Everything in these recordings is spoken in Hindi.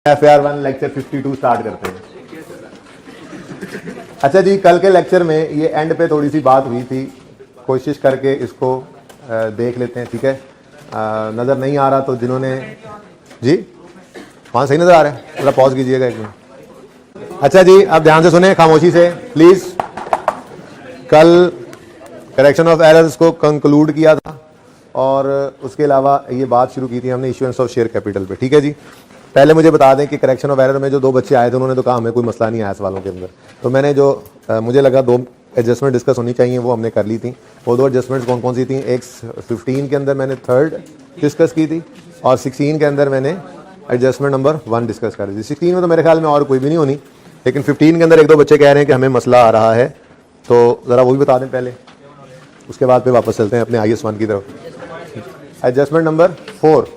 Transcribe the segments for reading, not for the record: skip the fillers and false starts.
FR1 लेक्चर 52 स्टार्ट करते हैं। अच्छा जी, कल के लेक्चर में ये एंड पे थोड़ी सी बात हुई थी, कोशिश करके इसको देख लेते हैं, ठीक है। नज़र नहीं आ रहा तो जिन्होंने जी वहाँ सही नज़र आ रहा है, थोड़ा पॉज कीजिएगा एक मिनट। अच्छा जी, आप ध्यान से सुने, खामोशी से प्लीज़। कल करेक्शन ऑफ एरर्स को कंक्लूड किया था और उसके अलावा ये बात शुरू की थी हमने इश्यूएंस ऑफ शेयर कैपिटल पे, ठीक है जी। पहले मुझे बता दें कि करेक्शन ऑफ एरर में जो दो बच्चे आए थे उन्होंने तो कहा हमें कोई मसला नहीं आया सवालों के अंदर, तो मैंने जो मुझे लगा दो एडजस्टमेंट डिस्कस होनी चाहिए वो हमने कर ली थी। वो दो एडजस्टमेंट्स कौन कौन सी थी? एक 15 के अंदर मैंने थर्ड डिस्कस की थी और 16 के अंदर मैंने एडजस्टमेंट नंबर 1 डिस्कस कर दी थी। 16 में तो मेरे ख्याल में और कोई भी नहीं होनी, लेकिन 15 के अंदर एक दो बच्चे कह रहे हैं कि हमें मसला आ रहा है, तो ज़रा वो भी बता दें पहले, उसके बाद पे वापस चलते हैं अपने IS1 की तरफ। एडजस्टमेंट नंबर 4,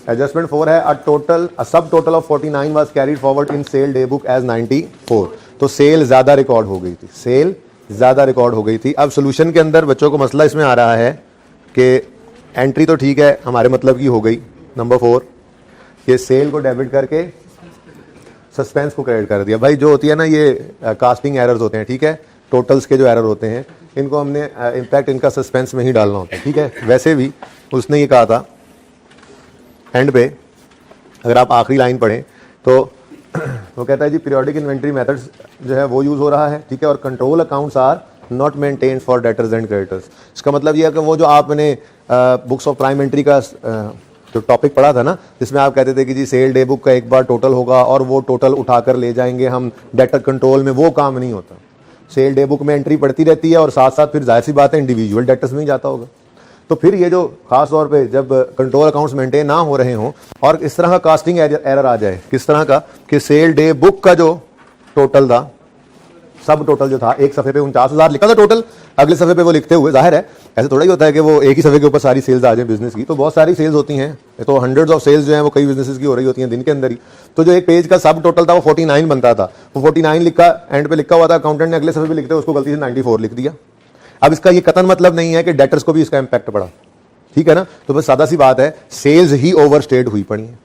एडजस्टमेंट 4 है a subtotal of 49 was carried forward in sale day book as 94। तो सेल ज़्यादा रिकॉर्ड हो गई थी, सेल ज़्यादा रिकॉर्ड हो गई थी। अब सोल्यूशन के अंदर बच्चों को मसला इसमें आ रहा है कि एंट्री तो ठीक है हमारे मतलब की हो गई नंबर 4, ये सेल को डेबिट करके सस्पेंस को क्रेडिट कर दिया। भाई जो होती है ना ये कास्टिंग एरर्स होते हैं, ठीक है, टोटल्स के जो एरर होते हैं इनको हमने इम्पैक्ट इनका सस्पेंस में ही डालना होता है, ठीक है। वैसे भी उसने ये कहा था एंड पे, अगर आप आखिरी लाइन पढ़ें तो वो कहता है जी पीरियोडिक इन्वेंट्री मेथड्स जो है वो यूज़ हो रहा है, ठीक है, और control accounts are not maintain for debtors and creditors. इसका मतलब ये है कि वो जो आपने बुक्स ऑफ प्राइम एंट्री का जो टॉपिक पढ़ा था ना, जिसमें आप कहते थे कि जी सेल डे बुक का एक बार टोटल होगा और वो टोटल उठाकर ले जाएंगे हम डेटर कंट्रोल में, वो काम नहीं होता। सेल डे बुक में एंट्री पड़ती रहती है और साथ साथ फिर जाहिर सी बात है इंडिविजुअल डेटर्स में ही जाता होगा। तो फिर ये जो खास तौर पे जब कंट्रोल अकाउंट्स मेंटेन ना हो रहे हों और इस तरह का कास्टिंग एरर आ जाए, किस तरह का कि सेल डे बुक का जो टोटल था, सब टोटल जो था, एक सफ़े पे 49,000 लिखा था टोटल, अगले सफ़े पे वो लिखते हुए, जाहिर है ऐसे थोड़ा ही होता है कि वो एक ही सफ़े के ऊपर सारी सेल्स आ जाए बिजनेस की, तो बहुत सारी सेल्स होती हैं, तो हंड्रेड्स ऑफ सेल्स जो हैं वो कई बिजनेसेस की हो रही होती हैं दिन के अंदर ही। तो जो एक पेज का सब टोटल था वो 49 बनता था, वो 49 लिखा एंड पे लिखा हुआ था, अकाउंटेंट ने अगले सफ़े पे लिखते हुए उसको गलती से 94 लिख दिया। अब इसका ये कतन मतलब नहीं है कि डेटर्स को भी इसका इम्पैक्ट पड़ा, ठीक है ना। तो बस सादा सी बात है, सेल्स ही ओवरस्टेट हुई पड़ी है,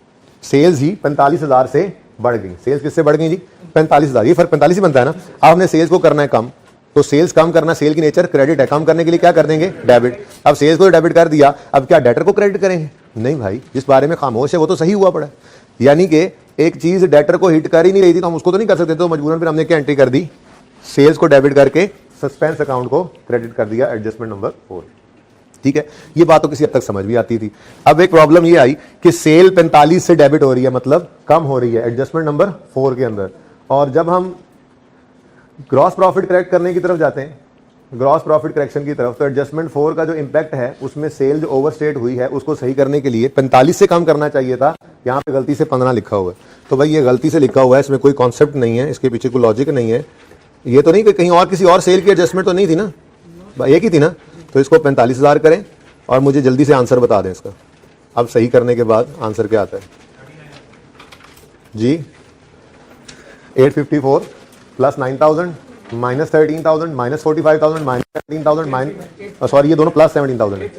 सेल्स ही 45,000 से बढ़ गई। सेल्स किससे बढ़ गई जी? 45,000, ये फर्क 45 ही बनता है ना। अब हमने सेल्स को करना है कम, तो सेल्स कम करना, सेल की नेचर क्रेडिट है, कम करने के लिए क्या कर देंगे? डेबिट। अब सेल्स को डेबिट कर दिया, अब क्या डेटर को क्रेडिट करेंगे? नहीं भाई, जिस बारे में खामोश है वो तो सही हुआ पड़ा है। यानी कि एक चीज डेटर को हिट कर ही नहीं रही थी तो हम उसको तो नहीं कर सकते, तो मजबूरन फिर हमने क्या एंट्री कर दी? सेल्स को डेबिट करके सस्पेंस अकाउंट को क्रेडिट कर दिया, एडजस्टमेंट नंबर 4, ठीक है। ये बात तो किसी हद तक समझ भी आती थी। अब एक प्रॉब्लम ये आई कि सेल 45 से डेबिट हो रही है, मतलब कम हो रही है एडजस्टमेंट नंबर 4 के अंदर, और जब हम ग्रॉस प्रॉफिट करेक्ट करने की तरफ जाते हैं, ग्रॉस प्रॉफिट करेक्शन की तरफ, तो एडजस्टमेंट 4 का जो इंपैक्ट है उसमें सेल जो ओवरस्टेट हुई है उसको सही करने के लिए 45 से कम करना चाहिए था, यहाँ पे गलती से 15 लिखा हुआ है। तो भाई ये गलती से लिखा हुआ है, इसमें कोई कॉन्सेप्ट नहीं है, इसके पीछे कोई लॉजिक नहीं है। ये तो नहीं कि कहीं और किसी और सेल की एडजस्टमेंट तो नहीं थी ना, एक ही थी ना। तो इसको 45,000 करें और मुझे जल्दी से आंसर बता दें इसका। अब सही करने के बाद आंसर क्या आता है जी? 854 plus 9,000 minus 13,000 minus 45,000 minus 13,000 sorry ये दोनों प्लस 17,000,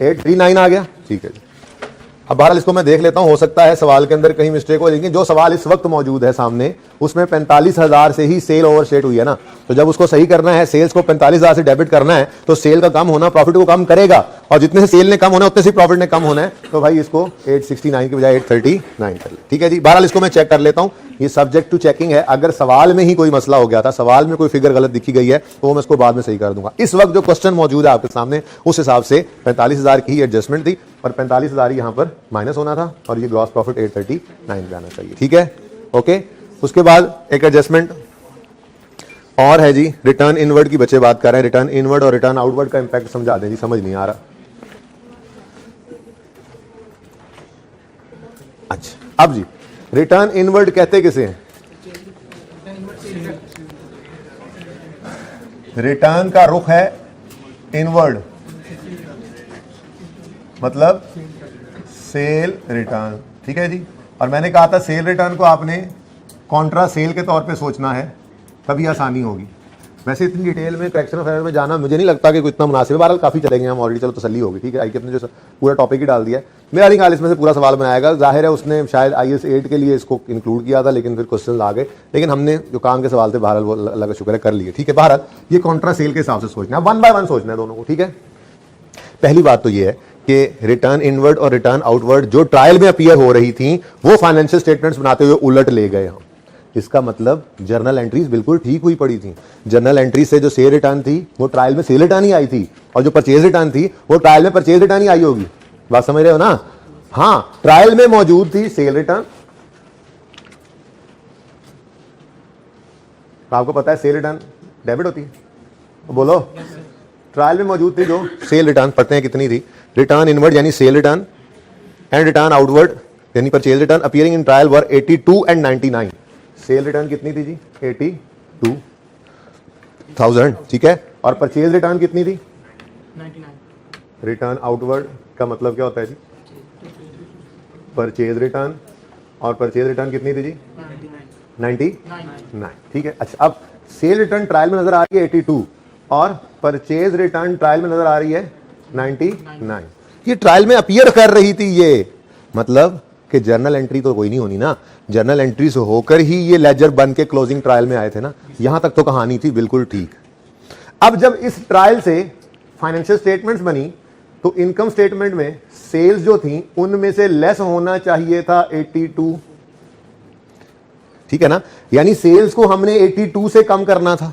839 आ गया, ठीक है जी। अब बहरहाल इसको मैं देख लेता हूं, हो सकता है सवाल के अंदर कहीं मिस्टेक हो, लेकिन जो सवाल इस वक्त मौजूद है सामने उसमें 45,000 से ही सेल ओवरस्टेट हुई है ना, तो जब उसको सही करना है, सेल्स को 45,000 से डेबिट करना है, तो सेल का कम होना प्रॉफिट को कम करेगा, और जितने से सेल ने कम होना है उतने से प्रॉफिट ने कम होना है। तो भाई इसको 869 की बजाय 839 कर ले, ठीक है जी। बहरहाल इसको मैं चेक कर लेता हूं, ये सब्जेक्ट टू चेकिंग है। अगर सवाल में ही कोई मसला हो गया था, सवाल में कोई फिगर गलत दिखी गई है, तो मैं इसको बाद में सही कर दूंगा। इस वक्त जो क्वेश्चन मौजूद है आपके सामने उस हिसाब से 45,000 की ही एडजस्टमेंट थी और 45,000 यहाँ पर माइनस होना था, और ये ग्रॉस प्रॉफिट 839 जाना चाहिए, ठीक है, ओके। उसके बाद एक एडजस्टमेंट और है जी, रिटर्न इनवर्ड की बच्चे बात कर रहे हैं। रिटर्न इनवर्ड और रिटर्न आउटवर्ड का इंपैक्ट समझा दें जी, समझ नहीं आ रहा। अच्छा अब जी, रिटर्न इनवर्ड कहते किसे हैं? रिटर्न का रुख है इनवर्ड, मतलब सेल रिटर्न, ठीक है जी। और मैंने कहा था सेल रिटर्न को आपने कॉन्ट्रा सेल के तौर पे सोचना है, तभी आसानी होगी। वैसे इतनी डिटेल में करेक्शन ऑफ एरर में जाना मुझे नहीं लगता कि कोई इतना मुनासिब है, बहरहाल काफ़ी चलेंगे हम ऑलरेडी, चलो तसल्ली होगी, ठीक है। आई के अपने जो पूरा टॉपिक ही डाल दिया है। मेरा नहीं ख्याल इसमें से पूरा सवाल बनाएगा, जाहिर है उसने शायद IAS 8 के लिए इसको इंक्लूड किया था, लेकिन फिर क्वेश्चन आ गए, लेकिन हमने जो काम के सवाल थे बहरहाल वो अल्लाह का शुक्र है कर लिए। ठीक है, बहरहाल ये कॉन्ट्रा सेल के हिसाब से सोचना है, 1 बाय 1 सोचना है दोनों को। ठीक है, पहली बात तो ये है कि रिटर्न इनवर्ड और रिटर्न आउटवर्ड जो ट्रायल में अपीयर हो रही थी वो फाइनेंशियल स्टेटमेंट्स बनाते हुए उलट ले गए हम। इसका मतलब जर्नल एंट्रीज बिल्कुल ठीक हुई पड़ी थी। जर्नल एंट्री से जो सेल रिटर्न थी वो ट्रायल में सेल रिटर्न ही आई थी, और जो परचेज रिटर्न थी वो ट्रायल में परचेज रिटर्न ही आई होगी। बात समझ रहे हो ना? हाँ, ट्रायल में मौजूद थी सेल रिटर्न, आपको पता है सेल रिटर्न डेबिट होती है, बोलो। ट्रायल में मौजूद थी जो सेल रिटर्न, पढ़ते हैं कितनी थी, रिटर्न इनवर्ड यानी sale return and return outward यानी purchase return appearing in trial were 82 and 99। Sale return कितनी थी जी? 82,000। ठीक है, और परचेज रिटर्न कितनी थी? 99। रिटर्न आउटवर्ड का मतलब क्या होता है जी? परचेज रिटर्न, और परचेज रिटर्न कितनी थी जी? 99। ठीक है, अच्छा अब सेल रिटर्न ट्रायल में नजर आ रही है 82 और परचेज रिटर्न ट्रायल में नजर आ रही है 99। ये ट्रायल में अपीयर कर रही थी, ये मतलब कि जर्नल एंट्री तो कोई नहीं होनी ना, जर्नल एंट्री से होकर ही ये लेजर बन के क्लोजिंग ट्रायल में आए थे ना। यहां तक तो कहानी थी बिल्कुल ठीक। अब जब इस ट्रायल से फाइनेंशियल स्टेटमेंट्स बनी तो इनकम स्टेटमेंट में सेल्स जो थी उनमें से लेस होना चाहिए था 82। ठीक है ना, यानी सेल्स को हमने 82 से कम करना था।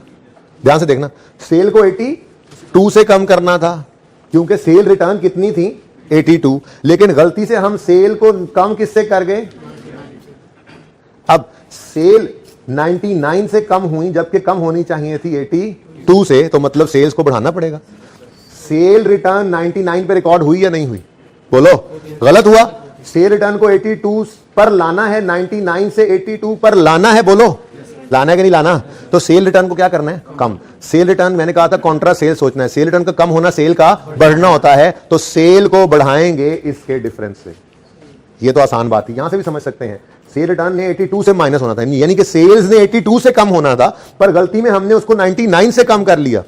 ध्यान से देखना, सेल को 82 से कम करना था क्योंकि सेल रिटर्न कितनी थी? 82, लेकिन गलती से हम सेल को कम किससे कर गए? अब सेल 99 से कम हुई जबकि कम होनी चाहिए थी 82 से, तो मतलब सेल्स को बढ़ाना पड़ेगा। सेल रिटर्न 99 पे रिकॉर्ड हुई या नहीं हुई? बोलो, गलत हुआ। सेल रिटर्न को 82 पर लाना है, 99 से 82 पर लाना है, बोलो लाना है कि नहीं लाना? तो सेल रिटर्न को क्या करना है? कम। सेल रिटर्न मैंने कहा था कॉन्ट्रा सेल सोचना है, सेल रिटर्न का कम होना सेल का बढ़ना होता है, तो सेल को बढ़ाएंगे इसके डिफरेंस से। ये तो आसान बात है, यहां से भी समझ सकते हैं। सेल रिटर्न ने 82 से माइनस होना था, यानी कि सेल्स ने 82 से कम होना था, पर गलती में हमने उसको 99 से कम कर लिया,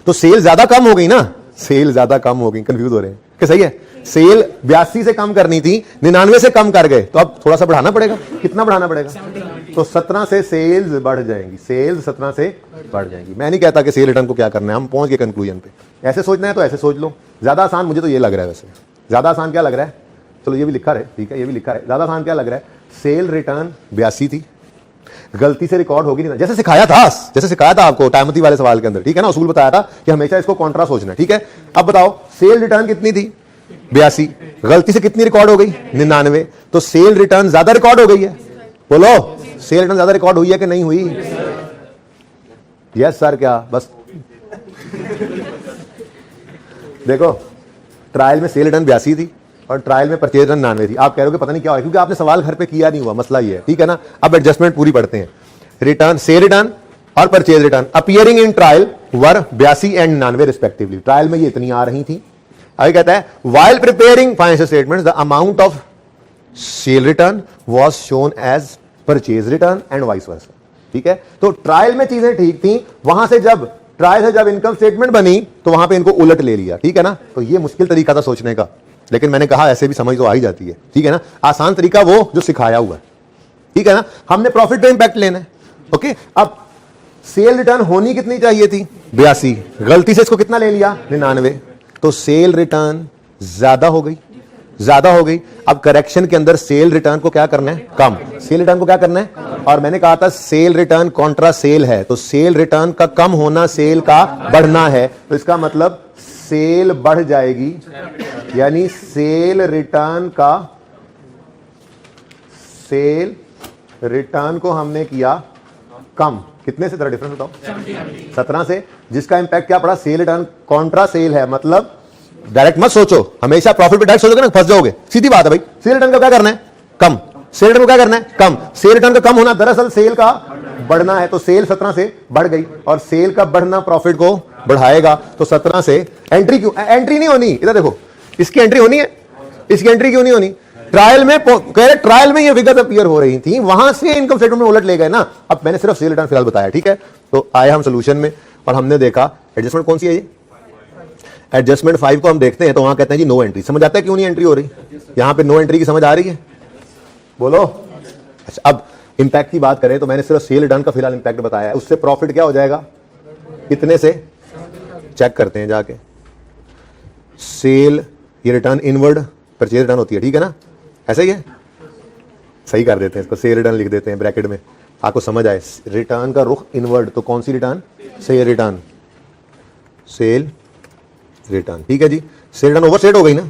तो सेल ज्यादा कम हो गई ना, सेल ज्यादा कम हो गई। कंफ्यूज हो रहे हैं कि सही है? सेल 82 से कम करनी थी, 99 से कम कर गए, तो अब थोड़ा सा बढ़ाना पड़ेगा। कितना बढ़ाना पड़ेगा? तो 17 से सेल्स बढ़ जाएंगी, सेल्स 17 से बढ़ जाएंगी। मैं नहीं कहता कि सेल रिटर्न को क्या करना है, हम पहुंच गए कंक्लूजन पे। ऐसे सोचना है तो ऐसे सोच लो, ज्यादा आसान मुझे तो ये लग रहा है। वैसे ज्यादा आसान क्या लग रहा है? चलो ये भी लिखा है, ठीक है, ये भी लिखा है। ज्यादा आसान क्या लग रहा है? सेल रिटर्न 82 थी, गलती से रिकॉर्ड होगी नहीं, जैसे सिखाया था आपको टाइमोथी वाले सवाल के अंदर, ठीक है ना, उसूल बताया था कि हमेशा इसको कॉन्ट्रा सोचना है। ठीक है, अब बताओ सेल रिटर्न कितनी थी? 82, गलती से कितनी रिकॉर्ड हो गई? 99, तो सेल रिटर्न ज्यादा रिकॉर्ड हो गई है। बोलो, सेल रिटर्न ज्यादा रिकॉर्ड हुई है कि नहीं हुई? Yes sir. क्या बस देखो, ट्रायल में सेल रिटर्न 82 थी और ट्रायल में परचेज रिटर्न 99 थी। आप कह रहे हो कि पता नहीं क्या हुआ, क्योंकि आपने सवाल घर पे किया नहीं हुआ, मसला ये है। ठीक है ना, अब एडजस्टमेंट पूरी पढ़ते हैं। रिटर्न, सेल रिटर्न और purchase return appearing in trial were 82 and 99 respectively. Trial में ये इतनी आ रही थी। आगे कहता है while preparing financial statements the amount of sale return was shown as purchase return and vice versa. ठीक है, तो ट्रायल में चीजें ठीक थी, वहां से जब ट्रायल से जब इनकम स्टेटमेंट बनी तो वहां पे इनको उलट ले लिया। ठीक है ना, तो ये मुश्किल तरीका था सोचने का, लेकिन मैंने कहा ऐसे भी समझ तो आ ही जाती है। ठीक है ना, आसान तरीका वो जो सिखाया हुआ है। ठीक है ना, हमने प्रॉफिट पे इंपैक्ट लेना है। ओके, अब सेल रिटर्न होनी कितनी चाहिए थी? 82, गलती से इसको कितना ले लिया? 99, तो सेल रिटर्न ज्यादा हो गई। अब करेक्शन के अंदर सेल रिटर्न को क्या करना है? कम। सेल रिटर्न को क्या करना है? और मैंने कहा था सेल रिटर्न कॉन्ट्रा सेल है, तो सेल रिटर्न का कम होना सेल का बढ़ना है, तो इसका मतलब सेल बढ़ जाएगी, यानी सेल रिटर्न को हमने किया कम। कितने से? जरा डिफरेंस बताओ। 17 से, जिसका इंपैक्ट क्या पड़ा? सेल रिटर्न कॉन्ट्रा सेल है, मतलब डायरेक्ट मत सोचो, हमेशा प्रॉफिट पे डायरेक्ट सोचोगे ना फंस जाओगे। सीधी बात है भाई, सेल रिटर्न का क्या करना है? कम। सेल रिटर्न को क्या करना है? कम। सेल रिटर्न का कम होना दरअसल सेल का बढ़ना है, तो सेल 17 से बढ़ गई, और सेल का बढ़ना प्रॉफिट को बढ़ाएगा, तो 17 से एंट्री क्यों? एंट्री नहीं होनी, इधर देखो, इसकी एंट्री होनी है, इसकी एंट्री क्यों नहीं होनी? ट्रायल में कह रहे ट्रायल में ये विगत अपीयर हो रही थी, वहां से इनकम स्टेटमेंट में उलट ले गए ना। अब मैंने सिर्फ सेल रिटर्न फिलहाल बताया। ठीक है, तो आए हम सोल्यूशन में और हमने देखा एडजस्टमेंट कौन सी है? ये एडजस्टमेंट 5 को हम देखते हैं तो वहां कहते हैं जी नो एंट्री। समझ आता है क्यों नहीं एंट्री हो रही? यहां पे नो एंट्री की समझ आ रही है? बोलो। अच्छा, अब इंपैक्ट की बात करें तो मैंने सिर्फ सेल रिटर्न का फिलहाल इंपैक्ट बताया है, उससे प्रॉफिट क्या हो जाएगा, कितने से चेक करते हैं जाके। सेल ये रिटर्न इनवर्ड परचेज रिटर्न होती है, ठीक है ना, ऐसा ही है, सही कर देते हैं इसको, सेल रिटर्न लिख देते हैं ब्रैकेट में, आपको समझ आए। रिटर्न का रुख इनवर्ड, तो कौन सी return, sale return, sale return, ठीक है जी। सेल रिटर्न ओवरस्टेट हो गई ना,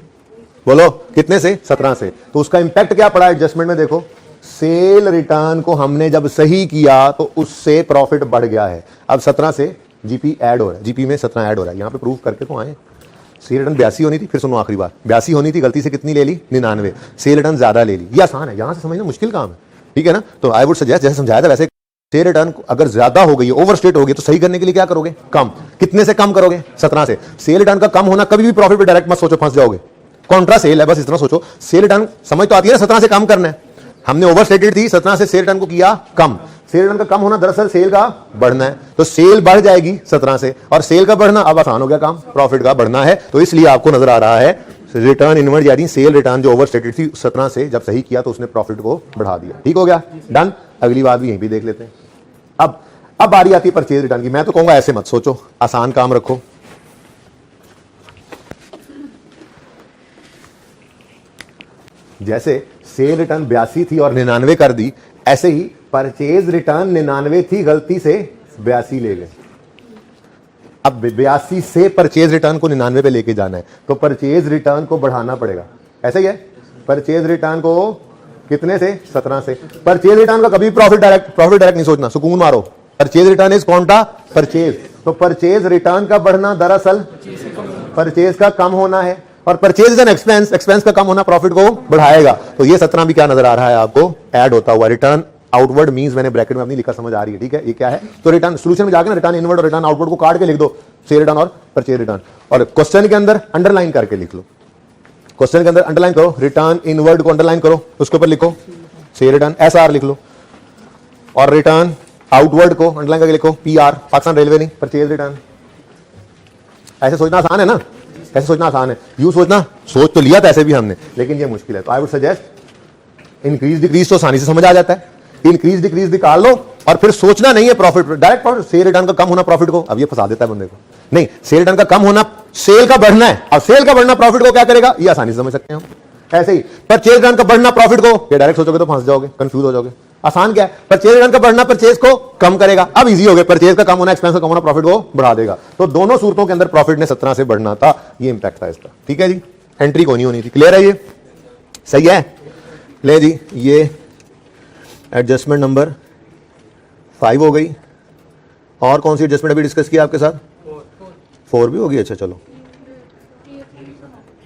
बोलो कितने से, 17 से, तो उसका इंपैक्ट क्या पड़ा एडजस्टमेंट में, देखो सेल रिटर्न को हमने जब सही किया तो उससे प्रॉफिट बढ़ गया है। अब 17 से जीपी ऐड हो रहा है, जीपी में 17 ऐड हो रहा है, यहां पे प्रूफ करके तो आए। सेल रिटर्न 82 होनी थी, फिर सुनो आखिरी बात, 82 होनी थी, गलती से कितनी ले ली, 99, सेल रिटर्न ज्यादा ले ली। ये आसान है, यहां से समझना मुश्किल काम है, ठीक है ना। तो आई वुड सजेस्ट, जैसे समझाया था वैसे, सेल रिटर्न अगर ज्यादा हो गई, ओवरस्टेट हो गई, तो सही करने के लिए क्या करोगे, कम। कितने से कम करोगे, 17 से। सेल रिटर्न का कम होना कभी भी प्रॉफिट पे डायरेक्ट मत सोचो, फंस जाओगे। कॉन्ट्रा सेल है, बस इतना सोचो, सेल रिटर्न समझ तो आती है ना, 17 से कम करना है, हमने ओवरस्टेटेड थी, 17 से सेल रिटर्न को किया कम। सेल रिटर्न का कम होना दरअसल सेल का बढ़ना है, तो सेल बढ़ जाएगी 17 से, और सेल का बढ़ना अब आसान हो गया काम, प्रॉफिट का बढ़ना है। तो इसलिए आपको नजर आ रहा है रिटर्न इनवर्ड, यानी सेल रिटर्न जो ओवरस्टेटेड थी 17 से जब सही किया तो उसने प्रॉफिट को बढ़ा दिया, ठीक हो गया, डन। अगली बात भी यहीं भी देख लेते हैं। अब बारी आती है परचेज रिटर्न की। मैं तो कहूंगा ऐसे मत सोचो, आसान काम रखो। जैसे सेल रिटर्न 82 थी और 99 कर दी, ऐसे ही परचेज रिटर्न 99 थी, गलती से 82 ले गए। अब 82 से परचेज रिटर्न को 99 पे लेके जाना है, तो परचेज रिटर्न को बढ़ाना पड़ेगा, ऐसा ही है। परचेज रिटर्न को कितने से, 17 से। परचेज रिटर्न का कभी प्रॉफिट डायरेक्ट नहीं सोचना, सुकून मारो। परचेज रिटर्न इज कौन सा, परचेज, तो परचेज रिटर्न का बढ़ना दरअसल परचेज का कम होना है, और purchase is an expense, expense का कम होना प्रॉफिट को बढ़ाएगा। तो ये 17 भी क्या नजर आ रहा है आपको, ऐड होता हुआ। रिटर्न आउटवर्ड मींस, मैंने ब्रैकेट में अपनी लिखा, समझ आ रही है, ठीक है, ये क्या है। तो रिटर्न सोल्यूशन में जाकर ना रिटर्न इनवर्ड और रिटर्न आउटवर्ड को काट के लिख दो, सेल रिटर्न और परचेज रिटर्न, और क्वेश्चन के अंदर अंडरलाइन करके लिख लो। क्वेश्चन के अंदर अंडरलाइन करो, रिटर्न इनवर्ड को अंडरलाइन करो, उसके ऊपर लिखो सेल रिटर्न एसआर लिख लो, और रिटर्न आउटवर्ड को अंडरलाइन करके लिखो पीआर, पाकिस्तान रेलवे नहीं, परचेज रिटर्न। ऐसे सोचना आसान है ना, ऐसे सोचना आसान है, यूं सोचना, सोच तो लिया था ऐसे भी हमने, लेकिन ये मुश्किल है। तो I would suggest increase decrease तो आसानी से समझ आ जाता है, इंक्रीज डिक्रीज निकाल लो, और फिर सोचना नहीं है profit, direct profit. Cell return का कम होना प्रॉफिट को, अब ये फंसा देता है बंदे को, नहीं सेल रिटर्न का कम होना सेल का बढ़ना है, अब सेल का बढ़ना प्रॉफिट को क्या करेगा, ये आसानी से समझ सकते हैं हम। ऐसे ही परचेज रिटर्न का बढ़ना प्रॉफिट को, ये डायरेक्ट सोचोगे तो फंस जाओगे, कंफ्यूज हो जाओगे। आसान क्या है, परचेज रिटर्न का बढ़ना परचेज को कम करेगा, अब इजी हो गया, परचेज का कम होना एक्सपेंस का कम होना प्रॉफिट को बढ़ा देगा। तो दोनों सूरतों के अंदर प्रॉफिट ने 17 से बढ़ना था, ये इंपैक्ट था इसका, ठीक है जी। एंट्री को नहीं होनी थी, क्लियर है, ये सही है। ले जी, ये एडजस्टमेंट नंबर 5 हो गई। और कौन सी एडजस्टमेंट अभी डिस्कस किया आपके साथ, 4 भी होगी, अच्छा चलो।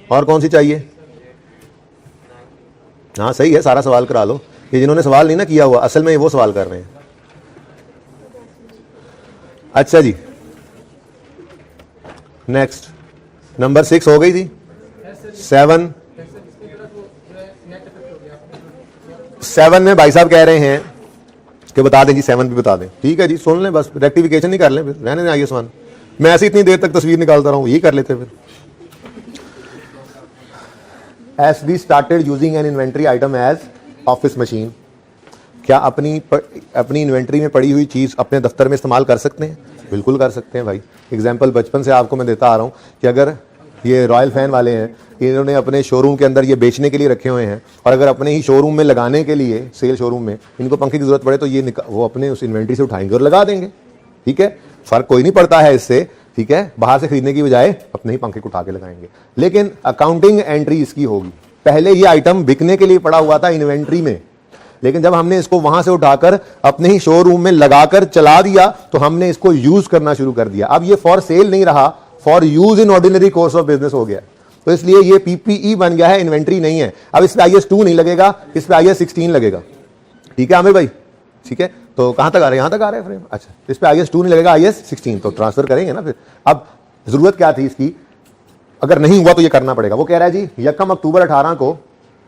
और कौन सी चाहिए, हाँ सही है, सारा सवाल करा लो। ये जिन्होंने सवाल नहीं ना किया हुआ, असल में वो सवाल कर रहे हैं। अच्छा जी, नेक्स्ट नंबर 6 हो गई थी, 7 में भाई साहब कह रहे हैं कि बता दें जी, 7 भी बता दें, ठीक है जी, सुन लें, बस रेक्टिफिकेशन नहीं कर लें, फिर रहने दें आइए समान। मैं ऐसे इतनी देर तक तस्वीर निकालता रहा हूं, यही कर लेते फिर। As we started using an inventory item as office machine, क्या अपनी इन्वेंट्री में पड़ी हुई चीज़ अपने दफ्तर में इस्तेमाल कर सकते हैं, बिल्कुल कर सकते हैं भाई। एग्जाम्पल बचपन से आपको मैं देता आ रहा हूँ कि अगर ये रॉयल फैन वाले हैं, इन्होंने अपने शोरूम के अंदर ये बेचने के लिए रखे हुए हैं, और अगर अपने ही शोरूम में लगाने के लिए, सेल शोरूम में इनको पंखे की जरूरत पड़े तो ये वो अपने उस इन्वेंट्री से उठाएंगे और लगा देंगे, ठीक है, फर्क कोई नहीं पड़ता है इससे, ठीक है, बाहर से खरीदने की बजाय अपने ही पंखे को उठा के लगाएंगे। लेकिन अकाउंटिंग एंट्री इसकी होगी, पहले ये आइटम बिकने के लिए पड़ा हुआ था इन्वेंट्री में, लेकिन जब हमने इसको वहां से उठाकर अपने ही शोरूम में लगाकर चला दिया तो हमने इसको यूज करना शुरू कर दिया। अब ये फॉर सेल नहीं रहा, for use in ordinary course of business हो गया, तो इसलिए ये पीपीई बन गया है, इन्वेंट्री नहीं है। अब इस पे IAS 2 नहीं लगेगा, इस पे IAS 16 लगेगा, ठीक है आमिर भाई, ठीक है। तो कहां तक आ रहे हैं, यहां तक आ रहे हैं फ्रेम, अच्छा, इस पे IAS 2 नहीं लगेगा, IAS 16, तो ट्रांसफर करेंगे ना फिर। अब जरूरत क्या थी इसकी, अगर नहीं हुआ तो ये करना पड़ेगा। वो कह रहा है जी 1 अक्टूबर 18 को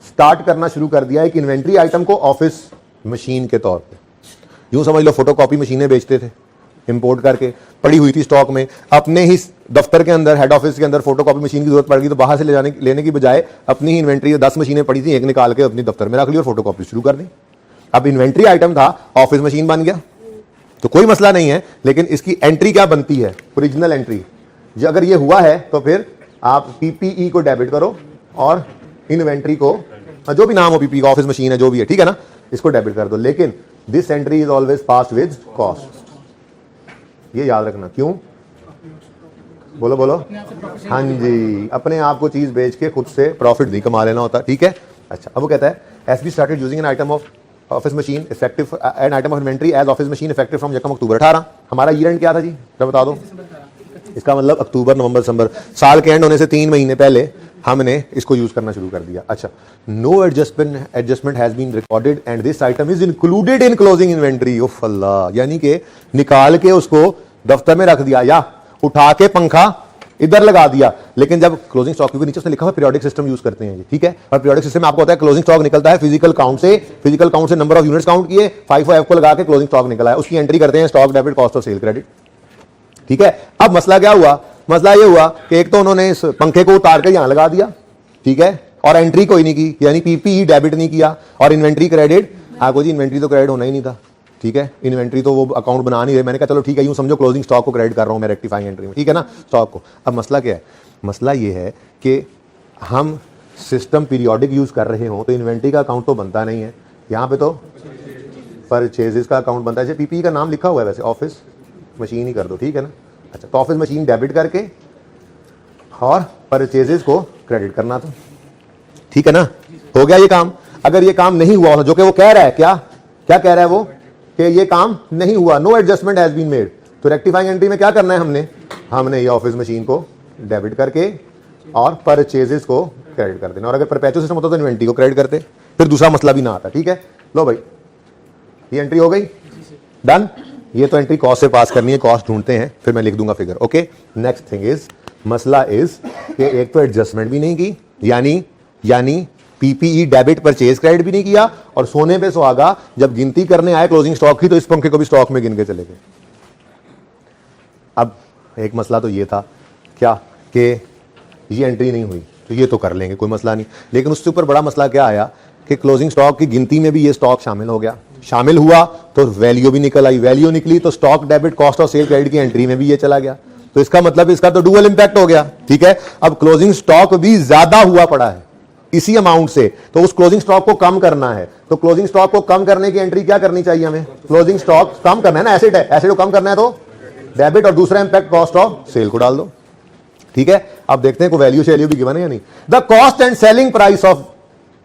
स्टार्ट करना शुरू कर दिया एक इन्वेंट्री आइटम को ऑफिस मशीन के तौर पे, यूं समझ लो फोटोकॉपी मशीनें बेचते थे, इंपोर्ट करके, पड़ी हुई थी स्टॉक में, अपने ही दफ्तर के अंदर, हेड ऑफिस के अंदर फोटोकॉपी मशीन की जरूरत पड़ गई तो बाहर से लेने की बजाय अपनी ही इन्वेंट्री 10 मशीनें पड़ी थी, एक निकाल के अपनी दफ्तर में रख ली और फोटोकॉपी शुरू कर दी। अब इन्वेंट्री आइटम था, ऑफिस मशीन बन गया, तो कोई मसला नहीं है, लेकिन इसकी एंट्री क्या बनती है, ओरिजिनल एंट्री। अगर ये हुआ है तो फिर आप पीपीई को डेबिट करो और इन्वेंट्री को, जो भी नाम हो पीपीई का, ऑफिस मशीन है जो भी है, ठीक है ना, इसको डेबिट कर दो। लेकिन this entry is always passed with cost, ये याद रखना। क्यों? बोलो बोलो। हाँ जी, अपने आप को चीज बेच के खुद से प्रॉफिट नहीं कमा लेना होता, ठीक है। अच्छा, अब वो कहता है SB started using an item of office machine effective an item of inventory as office machine effective from यकम अक्टूबर 18। हमारा ईयर एंड क्या था जी, जरा बता दो। इसका मतलब अक्टूबर नवंबर दिसंबर, साल के एंड होने से 3 महीने पहले हमने इसको यूज करना शुरू कर दिया। अच्छा, no adjustment has been recorded and this item is included in closing inventory. ओफ अल्लाह, यानी कि निकाल के उसको दफ्तर में रख दिया या उठा के पंखा इधर लगा दिया, लेकिन जब क्लोजिंग स्टॉक, क्योंकि नीचे उसने लिखा हुआ पीरियोडिक सिस्टम यूज करते हैं, ठीक है। और पीरियोडिक सिस्टम में आपको होता है क्लोजिंग स्टॉक निकलता है फिजिकल काउंट से, फिजिकल काउंट से नंबर ऑफ यूनिट्स काउंट किए, 5 को लगा के क्लोजिंग स्टॉक निकला है, उसकी एंट्री करते हैं stock debit cost of cell credit, ठीक है। अब मसला क्या हुआ, मसला ये हुआ कि एक तो उन्होंने इस पंखे को उतार के यहां लगा दिया, ठीक है, और एंट्री कोई नहीं की, यानी पीपीई डेबिट नहीं किया, और इन्वेंट्री क्रेडिट, आपको जी इन्वेंट्री तो क्रेडिट होना ही नहीं था, ठीक है। इन्वेंट्री तो वो अकाउंट बना नहीं रहे, मैंने कहा चलो ठीक है, यूं समझो क्लोजिंग स्टॉक को क्रेडिट कर रहा हूं मैं रेक्टिफाइंग एंट्री में, ठीक है ना, स्टॉक को। अब मसला क्या है, मसला ये है कि हम सिस्टम पीरियोडिक यूज कर रहे हो तो इन्वेंट्री का अकाउंट तो बनता नहीं है, यहां पे तो परचेजेस का अकाउंट बनता है। पीपीई का नाम लिखा हुआ है वैसे, ऑफिस मशीन ही कर दो, ठीक है ना। अच्छा, तो ऑफिस मशीन डेबिट करके और परचेजेस को क्रेडिट करना था, ठीक है ना, हो गया ये काम। अगर ये काम नहीं हुआ, जो कि वो कह रहा है, क्या क्या कह रहा है वो, कि ये काम नहीं हुआ, no adjustment has been made, तो रेक्टिफाइंग एंट्री में क्या करना है, हमने ये ऑफिस मशीन को डेबिट करके और परचेजेस को क्रेडिट कर देना, और अगर परपेचुअल सिस्टम होता तो इन्वेंट्री को क्रेडिट करते, फिर दूसरा मसला भी ना आता, ठीक है। लो भाई, ये एंट्री हो गई, डन। ये तो एंट्री कॉस्ट से पास करनी है, कॉस्ट ढूंढते हैं, फिर मैं लिख दूंगा figure, okay. Next thing is, मसला इज कि एक तो एडजस्टमेंट भी नहीं की, यानी पीपीई डेबिट परचेज क्रेडिट भी नहीं किया, और सोने पे सुहागा जब गिनती करने आए क्लोजिंग स्टॉक की तो इस पंखे को भी स्टॉक में गिन के चले गए। अब एक मसला तो ये था क्या कि ये एंट्री नहीं हुई, तो ये तो कर लेंगे, कोई मसला नहीं, लेकिन उससे ऊपर बड़ा मसला क्या आया कि क्लोजिंग स्टॉक की गिनती में भी ये स्टॉक शामिल हो गया, शामिल हुआ तो वैल्यू भी निकल आई, वैल्यू निकली तो stock debit cost of cell credit की एंट्री में भी ये चला गया, तो इसका मतलब इसका तो डुअल इंपैक्ट हो गया, ठीक है। अब क्लोजिंग स्टॉक भी ज्यादा हुआ पड़ा है इसी अमाउंट से, तो उस क्लोजिंग स्टॉक को कम करना है, तो क्लोजिंग स्टॉक को कम करने की एंट्री क्या करनी चाहिए हमें, क्लोजिंग स्टॉक कम करना है ना, एसेट है, एसेट को कम करना है तो डेबिट, और दूसरा इंपैक्ट कॉस्ट ऑफ सेल को डाल दो, ठीक है। अब देखते हैं को वैल्यू शैल्यू भी गिवन है या नहीं। The cost and selling price of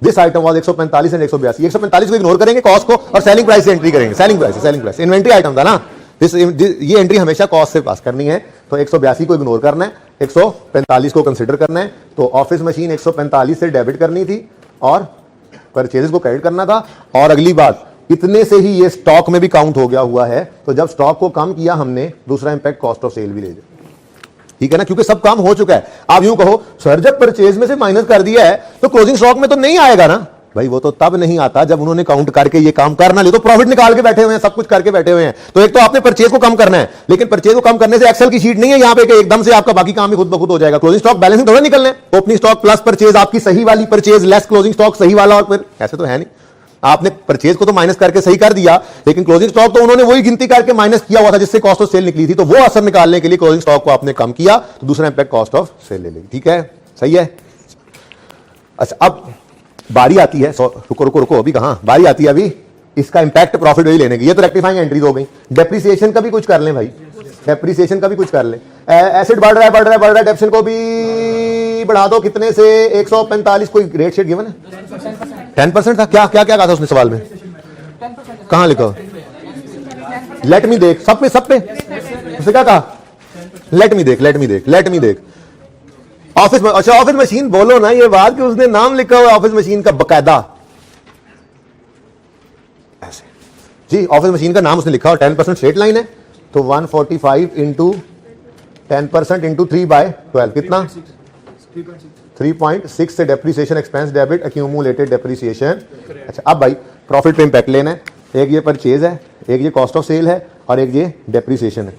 this item was 145 and 182, 145 को इग्नोर करेंगे कॉस्ट को, और सेलिंग प्राइस से एंट्री करेंगे, सेलिंग प्राइस इन्वेंट्री आइटम था ना, ये एंट्री हमेशा कॉस्ट से पास करनी है, तो 182 को इग्नोर करना है, 145 को कंसिडर करना है, तो ऑफिस मशीन 145 से डेबिट करनी थी और परचेजेस को क्रेडिट करना था। और अगली बात, इतने से ही ये स्टॉक में भी काउंट हो गया हुआ है, तो जब स्टॉक को कम किया हमने, दूसरा इंपैक्ट कॉस्ट ऑफ सेल भी ले जाए, ठीक है ना, क्योंकि सब काम हो चुका है। आप यूं कहो सर जब परचेज में से माइनस कर दिया है तो क्लोजिंग स्टॉक में तो नहीं आएगा ना, भाई वो तो तब नहीं आता जब उन्होंने काउंट करके ये काम करना ले, तो प्रॉफिट निकाल के बैठे हुए हैं, सब कुछ करके बैठे हुए हैं, तो एक तो आपने परचेज को कम करना है, लेकिन परचेज को कम करने से एक्सेल की शीट नहीं है यहां पे कि एकदम से आपका बाकी काम भी खुद ब खुद हो जाएगा, क्लोजिंग स्टॉक बैलेंसिंग थोड़ा निकलना है, ओपनिंग स्टॉक प्लस परचेज आपकी सही वाली परचेज लेस क्लोजिंग स्टॉक सही वाला, और फिर ऐसे तो है नहीं, आपने परचेज को तो माइनस करके सही कर दिया, लेकिन क्लोजिंग स्टॉक तो उन्होंने वही गिनती करके माइनस किया हुआ था जिससे कॉस्ट ऑफ सेल निकली थी, तो वो असर निकालने के लिए क्लोजिंग स्टॉक को आपने कम किया, तो दूसरा इंपैक्ट कॉस्ट ऑफ सेल ले लेगी, ठीक है, सही है। अच्छा, अब बारी आती है, रुको अभी कहां बारी आती है, अभी इसका इंपैक्ट प्रॉफिट वही लेने की, ये तो रेक्टिफाइंग एंट्रीज हो गई। डेप्रिसिएशन का भी कुछ कर लें भाई, डेप्रिसिएशन का भी कुछ कर लें, एसेट बढ़ रहा है, डेप्रिसिएशन को भी बढ़ा दो, कितने से 145, कोई रेट शेट गिवन है, 10% था, क्या क्या क्या कहा था उसने सवाल में, कहां लिखा, लेट मी देख, सब पे उसने क्या कहा, लेट मी देख ऑफिस, अच्छा ऑफिस मशीन बोलो ना, ये बात कि उसने नाम लिखा हुआ ऑफिस मशीन का बकायदा, ऐसे जी ऑफिस मशीन का नाम उसने लिखा हुआ, 10% स्ट्रेट लाइन है, तो 145 इंटू 10% इंटू 3/12 कितना, 3.6 से depreciation expense debit accumulated depreciation. अच्छा, अब भाई प्रॉफिट पे इंपैक्ट लेना है, एक ये परचेज है, एक ये कॉस्ट ऑफ सेल है और एक ये डेप्रिसिएशन है।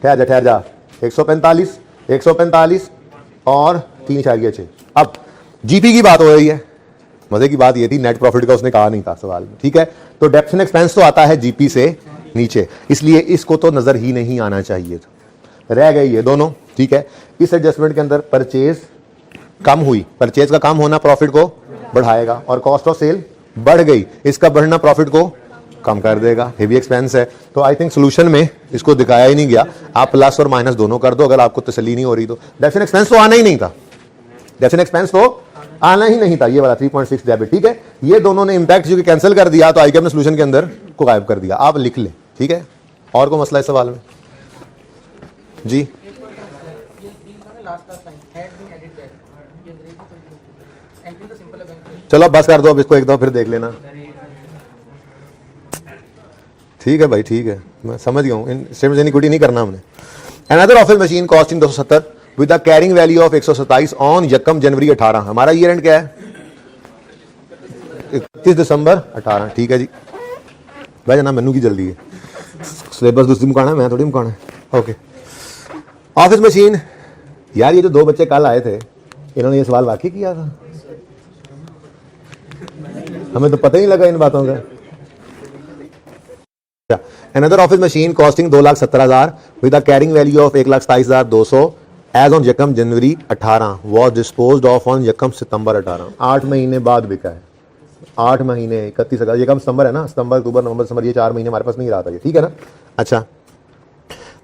ठहर जा 145, 145 और 3.6। अब जीपी की बात हो रही है। मजे की बात ये थी नेट प्रॉफिट का उसने कहा नहीं था सवाल में, ठीक है। तो डेप्थ एक्सपेंस तो आता है जीपी से नीचे, इसलिए इसको तो नजर ही नहीं आना चाहिए था, रह गई ये दोनों, ठीक है। इस एडजस्टमेंट के अंदर परचेज कम हुई, परचेज का कम होना प्रॉफिट को बढ़ाएगा और कॉस्ट ऑफ सेल बढ़ गई, इसका बढ़ना प्रॉफिट को कम कर देगा, हेवी एक्सपेंस है। तो आई थिंक सोल्यूशन में इसको दिखाया ही नहीं गया, आप प्लस और माइनस दोनों कर दो अगर आपको तसल्ली नहीं हो रही तो। डेफिनेट एक्सपेंस तो आना ही नहीं था, डेफिनेट एक्सपेंस तो आना ही नहीं था, ये वाला 3.6 डेबिट, ठीक है। ये दोनों ने इंपैक्ट जो कि कैंसिल कर दिया, तो आईकेएम ने सोल्यूशन के अंदर को गायब कर दिया। आप लिख लें, ठीक है। और कोई मसला इस सवाल में जी? चलो बस कर दो, अब इसको एक दो फिर देख लेना, ठीक है भाई, ठीक है, मैं समझ गया हूँ। इन स्टेटमेंट एनीक्विटी नहीं करना हमने। Another office machine costing 270 with the carrying value of 127 on यकम जनवरी 18। हमारा ईयर एंड क्या है? 31 दिसंबर 18, ठीक है जी। भाई जना मैनू की जल्दी है, सिलेबस दूसरी मुकाना है, मैं थोड़ी मुकाना है। Okay, office machine. यार ये जो दो बच्चे कल आए थे, इन्होंने ये सवाल वाकई किया था, हमें तो पता ही लगा इन बातों का। Another office machine costing 2,70,000 with a carrying value of 1,27,200 as on यकम जनवरी 18 was disposed of on यकम सितंबर 18। 8 महीने बाद बिका है, 8 महीने 31,000, यकम सितंबर है ना, सितंबर अक्टूबर नवंबर दिसंबर, ये 4 महीने हमारे पास नहीं रहा था ये, ठीक है ना। अच्छा,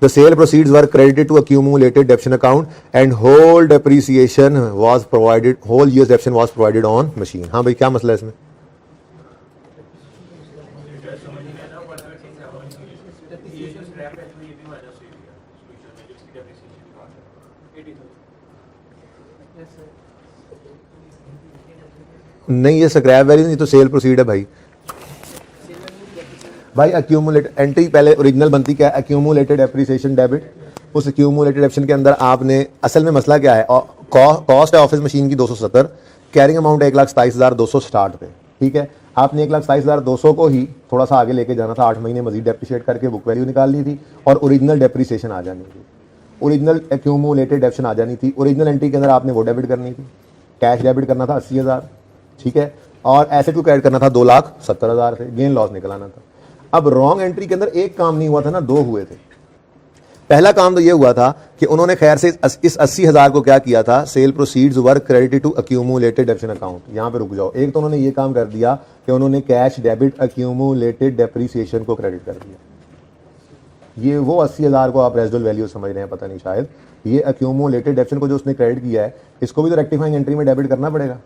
the sale proceeds were credited to accumulated depreciation account and whole depreciation was provided, whole year's depreciation was provided on machine। हाँ भाई, क्या मसला है इसमें? नहीं, ये स्क्रैप वैल्यू नहीं, तो सेल प्रोसीड है भाई। भाई एक्यूमुलेट एंट्री पहले ओरिजिनल बनती क्या है? Accumulated appreciation debit. उस एक्यूमुलेटेड एप्शन के अंदर आपने, असल में मसला क्या है, कॉस्ट है ऑफिस मशीन की 270, कैरिंग अमाउंट है 1,27,200 स्टार्ट पे, ठीक है। आपने 1,27,200 को ही थोड़ा सा आगे लेके जाना था, 8 महीने मजीद डेप्रिशिएट करके बुक वैल्यू निकालनी थी और ओरिजिनल डेप्रिसिएशन आ जानी थी, ओरिजिनल एक्यूमुलेटेड एप्शन आ जानी थी। ओरिजिनल एंट्री के अंदर आपने वो डेबिट करनी थी, कैश डेबिट करना था 80,000, ठीक है, और एसेट को क्रेडिट करना था 2,70,000 से, गेन लॉस निकलाना था। अब रॉन्ग एंट्री के अंदर एक काम नहीं हुआ था ना, दो हुए थे। पहला काम तो ये हुआ था कि उन्होंने खैर से इस 80,000 को क्या किया था, sale proceeds were credited to accumulated depreciation account. यहां पे रुक जाओ, एक तो उन्होंने ये काम कर दिया कि उन्होंने कैश डेबिट एक्यूमुलेटेड डेप्रिसिएशन को क्रेडिट कर दिया। ये वो 80,000 को आप रेजिडुअल वैल्यू समझ रहे हैं, पता नहीं शायद, ये एक्यूमुलेटेड डेप्रिसिएशन को जो उसने क्रेडिट किया है, इसको भी तो रेक्टिफाइंग एंट्री में डेबिट करना पड़ेगा,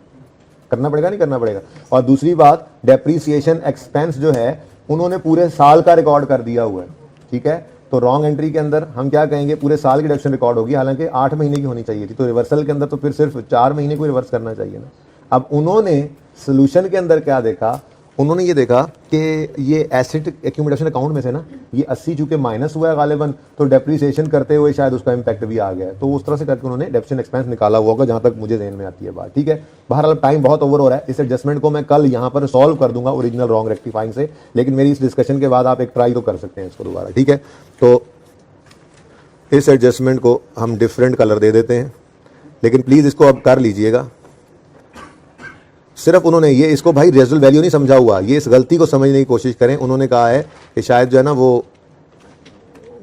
नहीं करना पड़ेगा। और दूसरी बात, डेप्रीसिएशन एक्सपेंस जो है उन्होंने पूरे साल का रिकॉर्ड कर दिया हुआ है, ठीक है। तो रॉन्ग एंट्री के अंदर हम क्या कहेंगे, पूरे साल की डिडक्शन रिकॉर्ड होगी, हालांकि 8 महीने की होनी चाहिए थी, तो रिवर्सल के अंदर तो फिर सिर्फ 4 महीने को रिवर्स करना चाहिए ना। अब उन्होंने सोल्यूशन के अंदर क्या देखा, उन्होंने ये देखा कि ये एसेट एक्यूमुलेशन अकाउंट में से ना ये 80 चूंकि माइनस हुआ है गालिबन, तो डेप्रीसिएशन करते हुए शायद उसका इंपैक्ट भी आ गया है, तो उस तरह से करके उन्होंने डेप्रिसिएशन एक्सपेंस निकाला हुआ होगा, जहां तक मुझे ध्यान में आती है बात, ठीक है। बहरहाल टाइम बहुत ओवर हो रहा है, इस एडजस्टमेंट को मैं कल यहाँ पर सॉल्व कर दूंगा ओरिजिनल रॉन्ग रेक्टिफाइंग से, लेकिन मेरी इस डिस्कशन के बाद आप एक ट्राई तो कर सकते हैं इसको दोबारा, ठीक है। तो इस एडजस्टमेंट को हम डिफरेंट कलर दे देते हैं, लेकिन प्लीज इसको अब कर लीजिएगा। सिर्फ उन्होंने ये, इसको भाई रेजिडुअल वैल्यू नहीं समझा हुआ, ये इस गलती को समझने की कोशिश करें। उन्होंने कहा है कि शायद जो है ना वो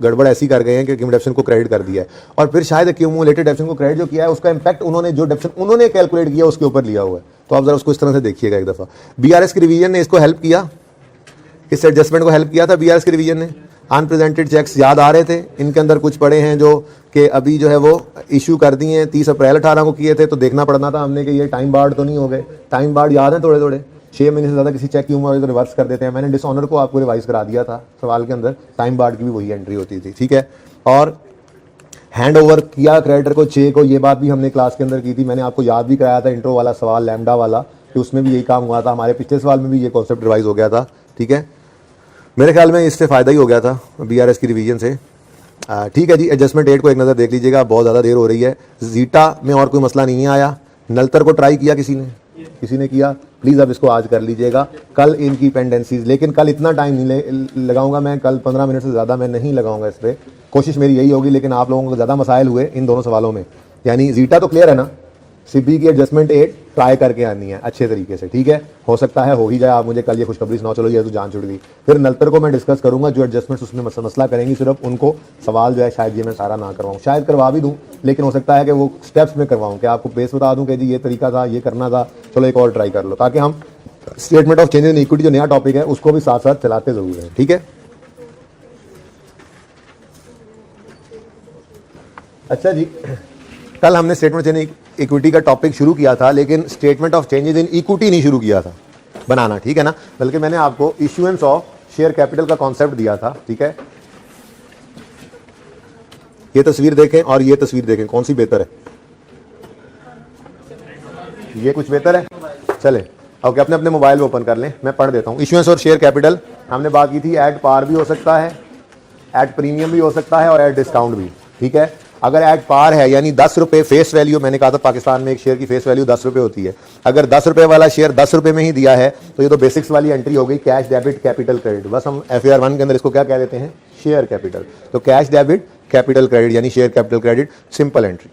गड़बड़ ऐसी कर गए हैं कि एक्यूमुलेशन को क्रेडिट कर दिया है, और फिर शायद एक्यूमुलेटेड डेप्रिसिएशन को क्रेडिट जो किया है उसका इंपैक्ट उन्होंने जो डेप्रिसिएशन उन्होंने कैलकुलेट किया उसके ऊपर लिया हुआ है। तो आप जरा उसको इस तरह से देखिएगा एक दफा। बीआरएस की रिवीजन ने इसको हेल्प किया, इस एडजस्टमेंट को हेल्प किया था बीआरएस की रिवीजन ने। अनप्रेजेंटेड चेक्स याद आ रहे थे, इनके अंदर कुछ पड़े हैं जो कि अभी जो है वो इशू कर दिए हैं, 30 अप्रैल 18 को किए थे, तो देखना पड़ना था हमने कि ये टाइम बार्ड तो नहीं हो गए। टाइम बार्ड याद है थोड़े थोड़े, 6 महीने से ज़्यादा किसी चेक की उम्र तो रिवर्स कर देते हैं। मैंने डिसऑनर को आपको रिवाइज करा दिया था सवाल के अंदर, टाइम बार्ड की भी वही एंट्री होती थी, ठीक है। और हैंड ओवर किया क्रेडिटर को चेक को, ये बात भी हमने क्लास के अंदर की थी, मैंने आपको याद भी कराया था इंट्रो वाला सवाल लैम्डा वाला, कि उसमें भी यही काम हुआ था। हमारे पिछले सवाल में भी ये कॉन्सेप्ट रिवाइज हो गया था, ठीक है। मेरे ख्याल में इससे फ़ायदा ही हो गया था बीआरएस की रिवीजन से, ठीक है जी। एडजस्टमेंट 8 को एक नज़र देख लीजिएगा, बहुत ज़्यादा देर हो रही है। जीटा में और कोई मसला नहीं आया। नलतर को ट्राई किया किसी ने किया, प्लीज़ अब इसको आज कर लीजिएगा। कल इनकी पेंडेंसीज, लेकिन कल इतना टाइम नहीं लगाऊंगा मैं, कल 15 मिनट से ज़्यादा मैं नहीं लगाऊंगा इस पर, कोशिश मेरी यही होगी। लेकिन आप लोगों को ज़्यादा मसाइल हुए इन दोनों सवालों में, यानी जीटा तो क्लियर है ना, सीबी की एडजस्टमेंट 8 ट्राई करके आनी है अच्छे तरीके से, ठीक है। हो सकता है हो ही जाए, आप मुझे कल ये खुशखबरी सुनाओ, चलो ये तो जान छुड़ गई। फिर नलतर को मैं डिस्कस करूंगा, जो एडजस्टमेंट्स उसमें मसला करेंगी सिर्फ उनको सवाल जो है शायद ये मैं सारा ना करवाऊँ, शायद करवा भी दूँ, लेकिन हो सकता है कि वो स्टेप्स में करवाऊँ, कि आपको बेस बता दूँ कि जी ये तरीका था, ये करना था, चलो एक और ट्राई कर लो, ताकि हम statement of changes in equity जो नया टॉपिक है उसको भी साथ साथ चलाते जरूर हैं, ठीक है। अच्छा जी, कल हमने स्टेटमेंट चेंज इक्विटी का टॉपिक शुरू किया था, लेकिन statement of changes in equity नहीं शुरू किया था बनाना, ठीक है ना। बल्कि मैंने आपको इश्यूएंस ऑफ शेयर कैपिटल का कॉन्सेप्ट दिया था, ठीक है। ये तस्वीर देखें और ये तस्वीर देखें, कौन सी बेहतर है? ये कुछ बेहतर है, चले ओके, अपने अपने मोबाइल में ओपन कर लें, मैं पढ़ देता हूँ। इश्यूएंस और शेयर कैपिटल हमने बात की थी, एट पार भी हो सकता है, एट प्रीमियम भी हो सकता है और एट डिस्काउंट भी, ठीक है। अगर एट पार है यानी 10 रुपये फेस वैल्यू, मैंने कहा था पाकिस्तान में एक शेयर की फेस वैल्यू 10 रुपये होती है, अगर 10 रुपये वाला शेयर 10 रुपये में ही दिया है तो ये तो बेसिक्स वाली एंट्री हो गई, कैश डेबिट कैपिटल क्रेडिट। बस हम FAR 1 के अंदर इसको क्या कह देते हैं, शेयर कैपिटल। तो कैश डेबिट कैपिटल क्रेडिट यानी share capital credit, simple entry.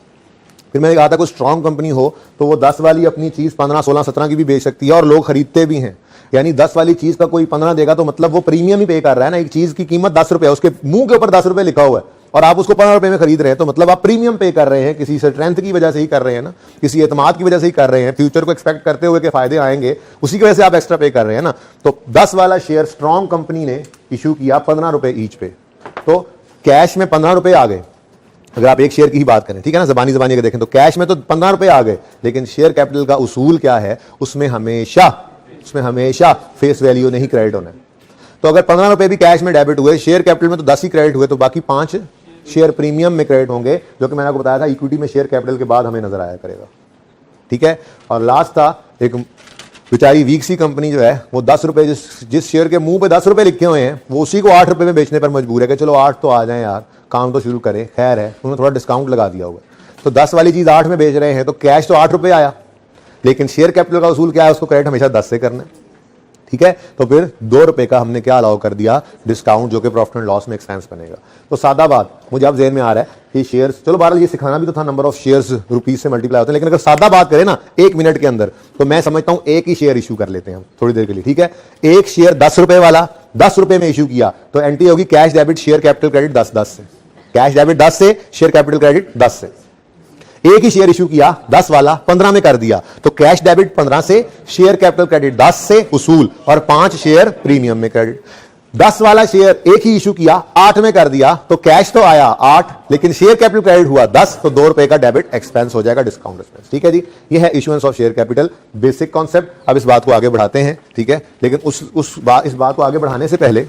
फिर मैंने कहा था कोई स्ट्रॉन्ग कंपनी हो तो वो 10 वाली अपनी चीज़ 15, 16, 17 की भी बेच सकती है और लोग खरीदते भी हैं। यानी 10 वाली चीज़ का कोई 15 देगा तो मतलब वो प्रीमियम ही पे कर रहा है ना। एक चीज़ की कीमत 10 रुपये, उसके मुंह के ऊपर 10 रुपये लिखा हुआ है और आप उसको 15 रुपये में खरीद रहे हैं, तो मतलब आप प्रीमियम पे कर रहे हैं, किसी स्ट्रेंथ की वजह से ही कर रहे हैं ना, किसी एतमाद की वजह से ही कर रहे हैं, फ्यूचर को एक्सपेक्ट करते हुए कि फायदे आएंगे, उसी की वजह से आप एक्स्ट्रा पे कर रहे हैं ना। तो 10 वाला शेयर स्ट्रॉन्ग कंपनी ने इशू किया 15 रुपये ईच पे, तो कैश में 15 रुपये आ गए। अगर आप एक शेयर की ही बात करें, ठीक है ना, जबानी अगर देखें तो कैश में तो 15 रुपये आ गए, लेकिन शेयर कैपिटल का उसूल क्या है, उसमें हमेशा फेस वैल्यू नहीं क्रेडिट होना है। तो अगर 15 रुपये भी कैश में डेबिट हुए, शेयर कैपिटल में तो 10 ही क्रेडिट हुए, तो बाकी 5 शेयर प्रीमियम में क्रेडिट होंगे, जो कि मैंने आपको बताया था इक्विटी में शेयर कैपिटल के बाद हमें नजर आया करेगा, ठीक है। और लास्ट था एक बेचारी वीक सी कंपनी जो है, वो 10 रुपये, जिस शेयर के मुंह पे 10 रुपये लिखे हुए हैं, वो उसी को 8 रुपये में बेचने पर मजबूर है कि चलो 8 तो आ जाए यार, काम तो शुरू करें, खैर है, उन्होंने थोड़ा डिस्काउंट लगा दिया होगा। तो 10 वाली चीज़ 8 में बेच रहे हैं, तो कैश तो 8 रुपये आया, लेकिन शेयर कैपिटल का उसूल क्या है, उसको क्रेडिट हमेशा 10 से करना है, ठीक है। तो फिर 2 रुपये का हमने क्या अलाउ कर दिया, डिस्काउंट, जो कि प्रॉफिट एंड लॉस में एक्सपेंस बनेगा। तो सादा बात मुझे अब जेहन में आ रहा है कि शेयर्स, चलो बहरहाल ये सिखाना भी तो था, नंबर ऑफ शेयर्स रुपीज से मल्टीप्लाई होते हैं, लेकिन अगर सादा बात करें ना 1 मिनट के अंदर, तो मैं समझता हूं एक ही शेयर इशू कर लेते हैं हम थोड़ी देर के लिए, ठीक है। एक शेयर 10 रुपये वाला 10 रुपये में इशू किया, तो एंट्री होगी cash debit share capital credit 10 से, कैश डेबिट 10 से, शेयर कैपिटल क्रेडिट 10 से। एक ही शेयर इशू किया 10 वाला 15 में कर दिया, तो कैश डेबिट 15 से, शेयर कैपिटल क्रेडिट 10 से उसूल, और 5 शेयर प्रीमियम में क्रेडिट। 10 वाला शेयर एक ही इशू किया 8 में कर दिया, तो कैश तो आया 8, लेकिन शेयर कैपिटल क्रेडिट हुआ 10, तो 2 रुपए का डेबिट एक्सपेंस हो जाएगा, डिस्काउंट एक्सपेंस, ठीक है जी। ये है issuance of share capital, basic concept. अब इस बात को आगे बढ़ाते हैं, ठीक है, लेकिन इस बात को आगे बढ़ाने से पहले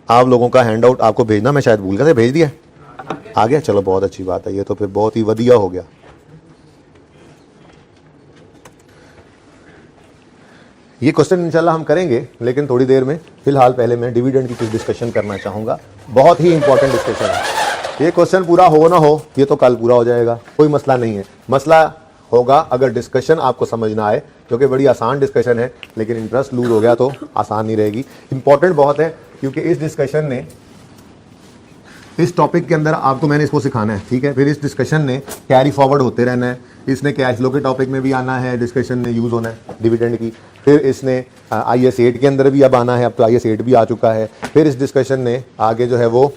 आप लोगों का हैंड आउट आपको भेजना, मैं शायद भूल गया था, भेज दिया, आ गया, चलो बहुत अच्छी बात है, ये तो फिर बहुत ही वधिया हो गया। ये क्वेश्चन इंशाल्लाह हम करेंगे, लेकिन थोड़ी देर में। फिलहाल पहले मैं डिविडेंड की कुछ डिस्कशन करना चाहूंगा, बहुत ही इंपॉर्टेंट डिस्कशन है। ये क्वेश्चन पूरा हो ना हो, ये तो कल पूरा हो जाएगा, कोई मसला नहीं है। मसला होगा अगर डिस्कशन आपको समझ ना आए, जो कि बड़ी आसान डिस्कशन है, लेकिन इंटरेस्ट लूज हो गया तो आसान नहीं रहेगी। इंपॉर्टेंट बहुत है, क्योंकि इस डिस्कशन ने, इस टॉपिक के अंदर आपको मैंने इसको सिखाना है, ठीक है। फिर इस डिस्कशन ने कैरी फॉरवर्ड होते रहना है, इसने कैश फ्लो के टॉपिक में भी आना है, डिस्कशन में यूज़ होना है डिविडेंड की। फिर इसने IAS 8 के अंदर भी अब आना है, अब तो IAS 8 भी आ चुका है। फिर इस डिस्कशन ने आगे जो है वो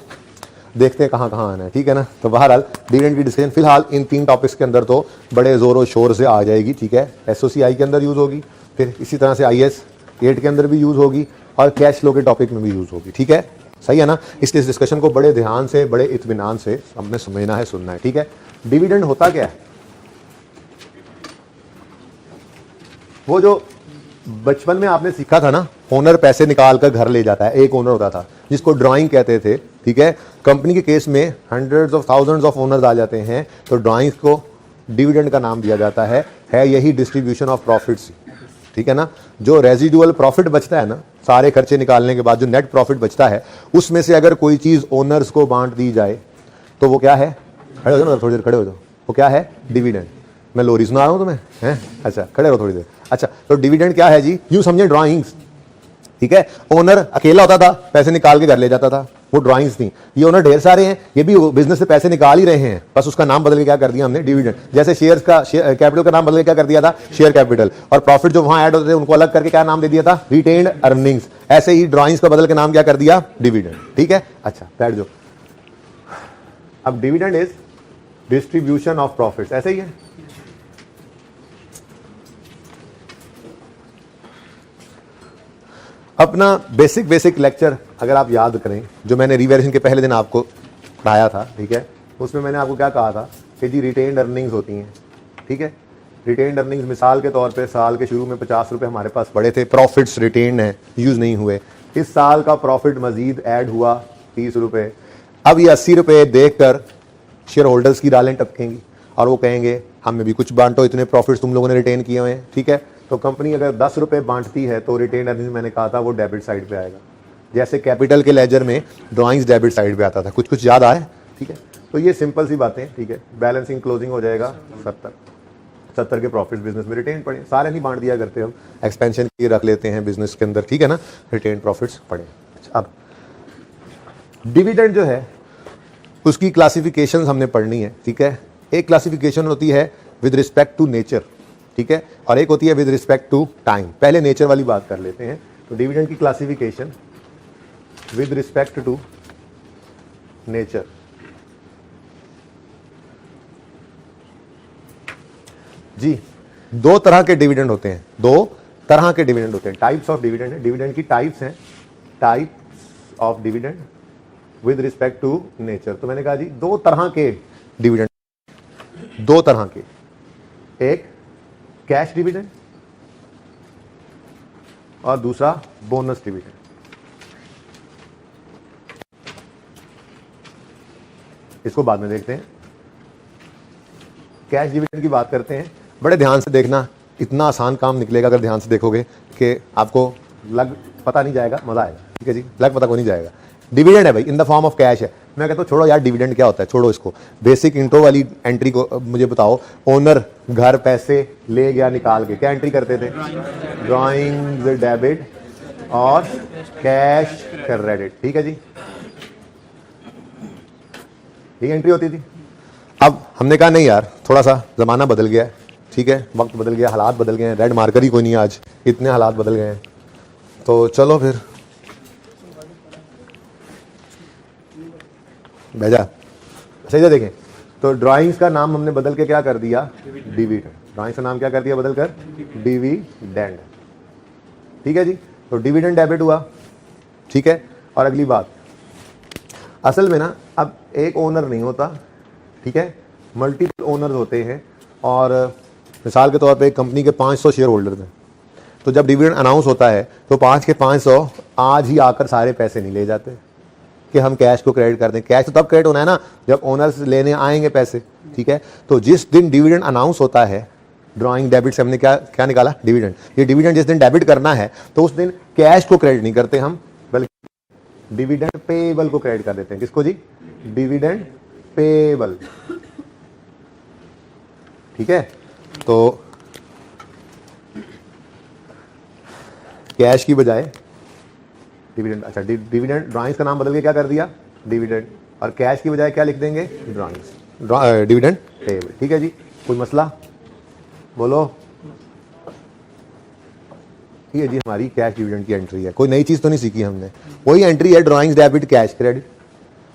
देखते हैं कहाँ कहाँ आना है, ठीक है ना। तो बहरहाल डिविडेंड की डिस्कशन फिलहाल इन 3 टॉपिक्स के अंदर तो बड़े ज़ोर और शोर से आ जाएगी, ठीक है। SOCI के अंदर यूज़ होगी, फिर इसी तरह से IAS 8 के अंदर भी यूज़ होगी, और कैश फ्लो के टॉपिक में भी यूज़ होगी, ठीक है, सही है ना। इसलिए इस डिस्कशन को बड़े ध्यान से, बड़े इत्मीनान से हमने समझना है, सुनना है, ठीक है। डिविडेंड होता क्या है, वो जो बचपन में आपने सीखा था ना, ओनर पैसे निकाल कर घर ले जाता है, एक ओनर होता था जिसको ड्राइंग कहते थे, ठीक है। कंपनी के केस में hundreds of thousands of owners आ जाते हैं, तो ड्राइंग्स को डिविडेंड का नाम दिया जाता है यही डिस्ट्रीब्यूशन ऑफ प्रॉफिट्स, ठीक है ना। जो रेजिडुअल प्रॉफिट बचता है ना, सारे खर्चे निकालने के बाद जो नेट प्रॉफिट बचता है, उसमें से अगर कोई चीज ओनर्स को बांट दी जाए तो वो क्या है, खड़े हो जाओ ना, थोड़ी देर खड़े हो जाओ, वो क्या है, डिविडेंड। मैं लोरी सुना रहा हूं तुम्हें, हैं? अच्छा खड़े रहो थोड़ी देर। अच्छा, तो डिविडेंड क्या है जी, यूं समझे ड्राइंग्स, ठीक है। ओनर अकेला होता था, पैसे निकाल के घर ले जाता था, वो ड्राइंग्स थी। ये ओनर ढेर सारे हैं, ये भी बिजनेस से पैसे निकाल ही रहे हैं, बस उसका नाम बदल के क्या कर दिया हमने, डिविडेंड। जैसे शेयर्स का, कैपिटल का नाम बदल के क्या कर दिया था, शेयर कैपिटल, और प्रॉफिट जो वहां ऐड होते थे उनको अलग करके क्या नाम दे दिया था, रिटेन्ड अर्निंग्स। ऐसे ही ड्राइंग्स का बदल के नाम क्या कर दिया, डिविडेंड, ठीक है। अच्छा बैठ जाओ। अब dividend is distribution of profits, ऐसे ही है। अपना बेसिक लेक्चर अगर आप याद करें, जो मैंने रिवेरिएशन के पहले दिन आपको पढ़ाया था, ठीक है, उसमें मैंने आपको क्या कहा था कि जी रिटेन्ड अर्निंग्स होती हैं, ठीक है। रिटेन्ड अर्निंग्स मिसाल के तौर पे साल के शुरू में 50 रुपये हमारे पास पड़े थे, प्रॉफिट्स रिटेन्ड हैं, यूज नहीं हुए। इस साल का प्रॉफिट मजीद ऐड हुआ 30 रुपये। अब ये 80 रुपये देखकर शेयर होल्डर्स की डालें टपकेंगी और वो कहेंगे हमें भी कुछ बांटो, इतने प्रॉफिट्स तुम लोगों ने रिटेन किए हुए हैं, ठीक है। तो कंपनी अगर 10 रुपये बांटती है तो रिटेन अर्निंग मैंने कहा था वो डेबिट साइड पे आएगा। जैसे कैपिटल के लेजर में ड्राइंग्स डेबिट साइड पे आता था, कुछ याद आए, ठीक है। तो ये सिंपल सी बातें, ठीक है। बैलेंसिंग क्लोजिंग हो जाएगा 70 के प्रॉफिट्स बिजनेस में रिटेन पड़े, सारे नहीं बांट दिया करते, हम एक्सपेंशन की रख लेते हैं बिजनेस के अंदर, ठीक है ना, रिटेन प्रॉफिट्स पड़े। अब डिविडेंड जो है उसकी क्लासिफिकेशन हमने पढ़नी है, ठीक है। एक क्लासिफिकेशन होती है विद रिस्पेक्ट टू नेचर, ठीक है, और एक होती है विद रिस्पेक्ट टू टाइम। पहले नेचर वाली बात कर लेते हैं। तो डिविडेंड की classification with respect to nature. जी, दो तरह के डिविडेंड होते हैं, दो तरह के डिविडेंड होते हैं, टाइप्स ऑफ डिविडेंड है। डिविडेंड की टाइप्स हैं, types of dividend with respect to nature. तो मैंने कहा जी दो तरह के डिविडेंड, दो तरह के, एक कैश डिविडेंड और दूसरा बोनस डिविडेंड। इसको बाद में देखते हैं। कैश डिविडेंड की बात करते हैं, बड़े ध्यान से देखना, इतना आसान काम निकलेगा अगर ध्यान से देखोगे कि आपको लग पता नहीं जाएगा, मजा आएगा, ठीक है जी, लग पता को नहीं जाएगा। डिविडेंड है भाई, in the form of cash है। मैं कहता हूँ छोड़ो यार डिविडेंड क्या होता है, छोड़ो इसको, बेसिक इंट्रो वाली एंट्री को मुझे बताओ। ओनर घर पैसे ले गया निकाल के, क्या एंट्री करते थे, ड्राइंग्स डेबिट और कैश क्रेडिट, ठीक है जी, ये एंट्री होती थी। अब हमने कहा नहीं यार, थोड़ा सा जमाना बदल गया है, ठीक है, वक्त बदल गया, हालात बदल गए हैं, रेड मार्कर ही कोई नहीं आज, इतने हालात बदल गए हैं, तो चलो फिर भेजा सही से देखें। तो ड्राइंग्स का नाम हमने बदल के क्या कर दिया, डिविडेंड। ड्राइंग्स का नाम क्या कर दिया बदल कर, डिविडेंड, ठीक है जी। तो डिविडेंड डेबिट हुआ, ठीक है। और अगली बात, असल में ना अब एक ओनर नहीं होता, ठीक है, मल्टीपल ओनर्स होते हैं। और मिसाल के तौर पे एक कंपनी के 500 शेयर होल्डर्स हैं, तो जब डिविडेंड अनाउंस होता है तो 5 के 500 आज ही आकर सारे पैसे नहीं ले जाते कि हम कैश को क्रेडिट कर दें। कैश तो तब क्रेडिट होना है ना जब ओनर्स लेने आएंगे पैसे, ठीक है। तो जिस दिन डिविडेंड अनाउंस होता है, ड्राइंग डेबिट से हमने क्या निकाला, डिविडेंड। ये डिविडेंड जिस दिन डेबिट करना है तो उस दिन कैश को क्रेडिट नहीं करते हम, बल्कि डिविडेंड पेएबल को क्रेडिट कर देते हैं। किसको जी, डिविडेंड पेएबल, ठीक है। तो कैश की बजाय डिविडेंड, अच्छा डिविडेंड, ड्राइंग्स का नाम बदल के क्या कर दिया, डिविडेंड, और कैश की बजाय क्या लिख देंगे, ड्राइंग्स, डिविडेंड पेएबल, ठीक है जी। कोई मसला बोलो, ठीक है जी। हमारी कैश डिविडेंड की एंट्री है, कोई नई चीज तो नहीं सीखी हमने, वही एंट्री है, ड्राइंग्स डेबिट कैश क्रेडिट,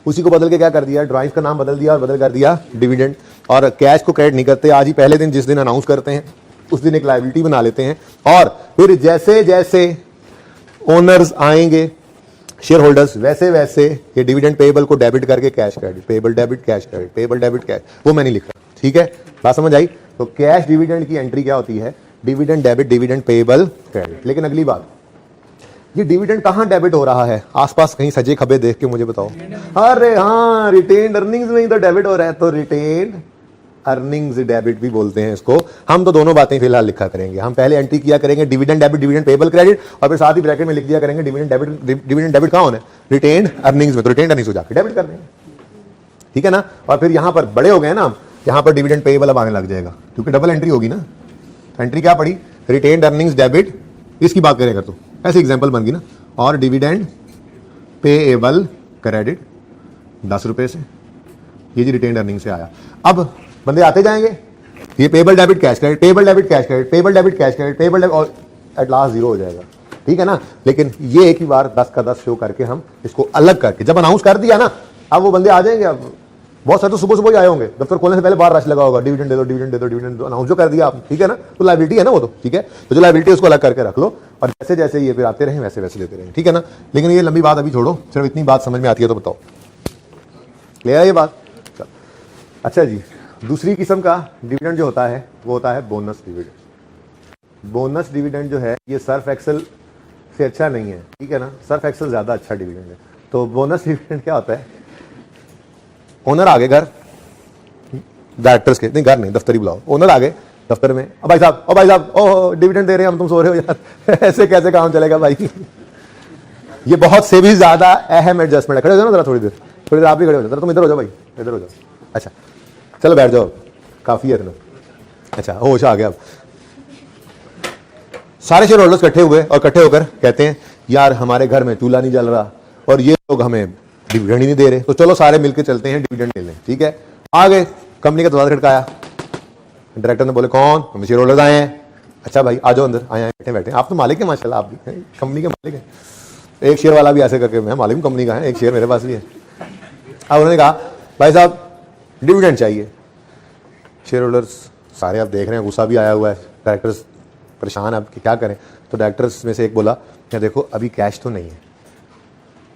उसी को बदल के क्या कर दिया, ड्राइंग्स का नाम बदल दिया और बदल कर दिया डिविडेंड। और कैश को क्रेडिट नहीं करते, आज ही पहले दिन जिस दिन अनाउंस करते हैं उस दिन एक लायबिलिटी बना लेते हैं, और फिर जैसे जैसे ओनर्स आएंगे शेयर होल्डर्स, वैसे वैसे ये डिविडेंड पेएबल को डेबिट करके cash credit, payable debit cash credit, payable debit cash, वो मैं नहीं लिख रहा, ठीक है, बात समझ आई। तो कैश डिविडेंड की एंट्री क्या होती है, dividend debit, dividend payable credit. लेकिन अगली बात, ये डिविडेंड कहां डेबिट हो रहा है, आसपास कहीं सजे खबे देख के मुझे बताओ। अरे हाँ, रिटेन्ड अर्निंग्स में ही तो डेबिट हो रहा है, तो रिटेन्ड अर्निंग्स डेबिट भी बोलते हैं इसको। हम तो दोनों बातें फिलहाल लिखा करेंगे। हम पहले एंट्री किया करेंगे dividend debit, dividend payable credit, और फिर साथ ही ब्रैकेट में लिख दिया करेंगे डिविडेंड डेबिट। डिविडेंड डेबिट कहाँ होना है? रिटेन्ड अर्निंग्स में। तो रिटेन्ड अर्निंग्स को जाकर डेबिट कर देंगे, ठीक है ना। और फिर यहां पर बड़े हो गए ना, यहां पर डिविडेंड पेबल अब आने लग जाएगा, क्योंकि डबल एंट्री होगी ना। तो एंट्री क्या पड़ी? रिटेन्ड अर्निंग्स डेबिट, इसकी बात करेगा तो ऐसे एग्जांपल बन गई ना। और डिविडेंड पेएबल क्रेडिट 10 रुपए से, ये जी रिटेन्ड अर्निंग से आया। अब बंदे आते जाएंगे, ये payable debit cash credit, payable debit cash credit, payable debit cash credit, payable debit, और एट लास्ट 0 हो जाएगा, ठीक है ना। लेकिन ये एक ही बार 10 का 10 शो करके हम इसको अलग करके जब अनाउंस कर दिया ना, अब वो बंदे आ जाएंगे। अब बहुत सारे तो सुबह सुबह ही आए होंगे, दफ्तर खोलने से पहले बाहर रश लगा होगा, डिविडेंड दे दो, डिविडेंड दे दो, डिविडेंड दो, अनाउंस जो कर दिया आप, ठीक है ना। तो लायबिलिटी है ना वो तो, ठीक है। तो जो लायबिलिटी है उसको अलग करके रख लो, और जैसे जैसे ये फिर आते रहे वैसे वैसे लेते रहे, ठीक है ना। लेकिन ये लंबी बात अभी छोड़ो, सिर्फ इतनी बात समझ में आती है तो बताओ, क्लियर है ये बात? अच्छा जी, दूसरी किस्म का डिविडेंड जो होता है वो होता है बोनस डिविडेंड। बोनस डिविडेंड जो है ये सर्फ एक्सेल से अच्छा नहीं है, ठीक है ना। सर्फ एक्सेल ज्यादा अच्छा डिविडेंड है। तो बोनस डिविडेंड क्या होता है? ओनर आ गए घर, डायरेक्टर्स के नहीं, घर नहीं, दफ्तर ही बुलाओ। ओनर आ गए दफ्तर में, भाई साहब, ओ भाई साहब, ओ डिविडेंड दे रहे हैं हम, तुम सो रहे हो यार ऐसे कैसे काम चलेगा भाई? ये बहुत से भी ज्यादा अहम एडजस्टमेंट है। खड़े हो जाओ ना जरा, थोड़ी देर आप भी खड़े हो जाओ, तुम इधर हो जाओ भाई, इधर हो जाओ। अच्छा चलो बैठ जाओ, काफी है इतना। अच्छा होश आ गया। अब सारे शेयर होल्डर्स इकट्ठे हुए और इकट्ठे होकर कहते हैं यार हमारे घर में चूल्हा नहीं जल रहा और ये लोग हमें डिविडेंड ही नहीं दे रहे, तो चलो सारे मिलकर चलते हैं डिविडेंड ले लें, ठीक है। आगे कंपनी का दरवाजा खटकाया, डायरेक्टर ने बोले कौन? हम शेयर होल्डर्स आए हैं। अच्छा भाई आ जाओ अंदर, आए बैठे बैठे, आप तो मालिक है माशाल्लाह, आप भी कंपनी के मालिक हैं। एक शेयर वाला भी ऐसे करके, मैं मालिक कंपनी का है, एक शेयर मेरे पास भी है। अब उन्होंने कहा भाई साहब डिविडेंड चाहिए। शेयर होल्डर्स सारे आप देख रहे हैं, गुस्सा भी आया हुआ है, डायरेक्टर्स परेशान है, अब क्या करें। तो डायरेक्टर्स में से एक बोला क्या देखो अभी कैश तो नहीं है,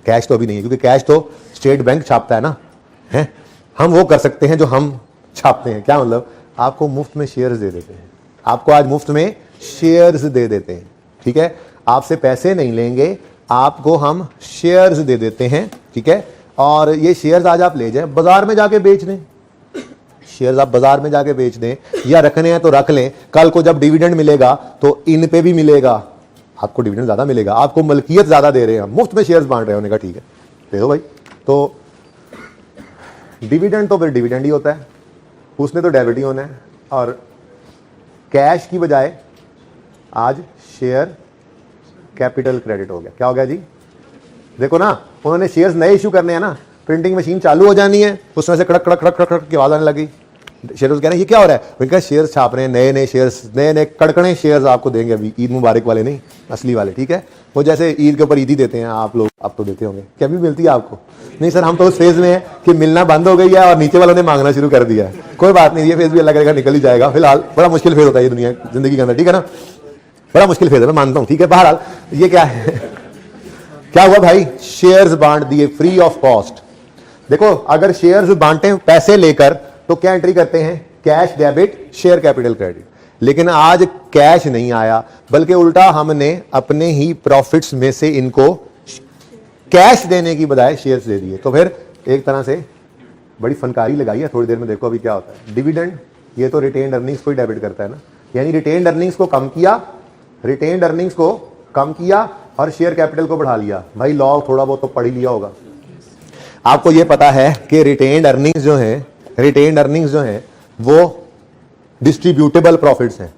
कैश तो अभी नहीं है, क्योंकि कैश तो स्टेट बैंक छापता है ना, है। हम वो कर सकते हैं जो हम छापते हैं। क्या मतलब? आपको मुफ्त में शेयर्स दे देते हैं, आपको आज मुफ्त में शेयर्स दे देते हैं, ठीक है। आपसे पैसे नहीं लेंगे, आपको हम शेयर्स दे देते हैं, ठीक है। और ये शेयर्स आज आप ले जाएं, बाजार में जाके बेच दें। शेयर्स आप बाजार में जाके बेच दें, या रखने हैं तो रख लें, कल को जब डिविडेंड मिलेगा तो इन पे भी मिलेगा, आपको डिविडेंड ज्यादा मिलेगा, आपको मलकियत ज्यादा दे रहे हैं, मुफ्त में शेयर्स बांट रहे हैं। उन्होंने कहा ठीक है दे दो भाई। तो डिविडेंड तो फिर डिविडेंड ही होता है, उसने तो डेबिट ही होना है। और कैश की बजाय आज शेयर कैपिटल क्रेडिट हो गया। क्या हो गया जी? देखो ना, उन्होंने शेयर्स नए इशू करने हैं ना, प्रिंटिंग मशीन चालू हो जानी है, उसमें से कड़क कड़क कड़क कड़क कड़क की आवाज आने लगी। शेयर्स कह रहे हैं ये क्या हो रहा है? उनका शेयर्स छाप रहे हैं, नए नए शेयर्स, नए नए कड़कड़े शेयर्स आपको देंगे अभी, ईद मुबारक वाले नहीं, असली वाले, ठीक है। वो जैसे ईद के ऊपर ईदी देते हैं आप लोग, आप तो देते होंगे, क्या भी मिलती है आपको? नहीं सर, हम तो उस फेज में है कि मिलना बंद हो गई है और नीचे वालों ने मांगना शुरू कर दिया है। कोई बात नहीं, ये फेज भी अल्लाह करेगा निकल ही जाएगा। फिलहाल बड़ा मुश्किल फेज होता है ये दुनिया जिंदगी के अंदर, ठीक है ना, बड़ा मुश्किल फेज है, मैं मानता हूँ, ठीक है। बहरहाल ये क्या है क्या हुआ भाई? शेयर्स बांट दिए फ्री ऑफ कॉस्ट। देखो अगर शेयर्स बांटे पैसे लेकर तो क्या एंट्री करते हैं? Cash debit, share capital credit. लेकिन आज कैश नहीं आया, बल्कि उल्टा हमने अपने ही प्रॉफिट्स में से इनको कैश देने की बजाय शेयर्स दे दिए। तो फिर एक तरह से बड़ी फनकारी लगाई है। थोड़ी देर में देखो अभी क्या होता है। डिविडेंड ये तो रिटेन्ड अर्निंग्स को ही डेबिट करता है ना, यानी रिटेन्ड अर्निंग्स को कम किया, रिटेन्ड अर्निंग्स को कम किया और शेयर कैपिटल को बढ़ा लिया। भाई लॉ थोड़ा बहुत तो पढ़ ही लिया होगा, आपको ये पता है कि रिटेन्ड अर्निंग्स जो है, रिटेन्ड अर्निंग्स जो है वो डिस्ट्रीब्यूटेबल प्रॉफिट्स हैं,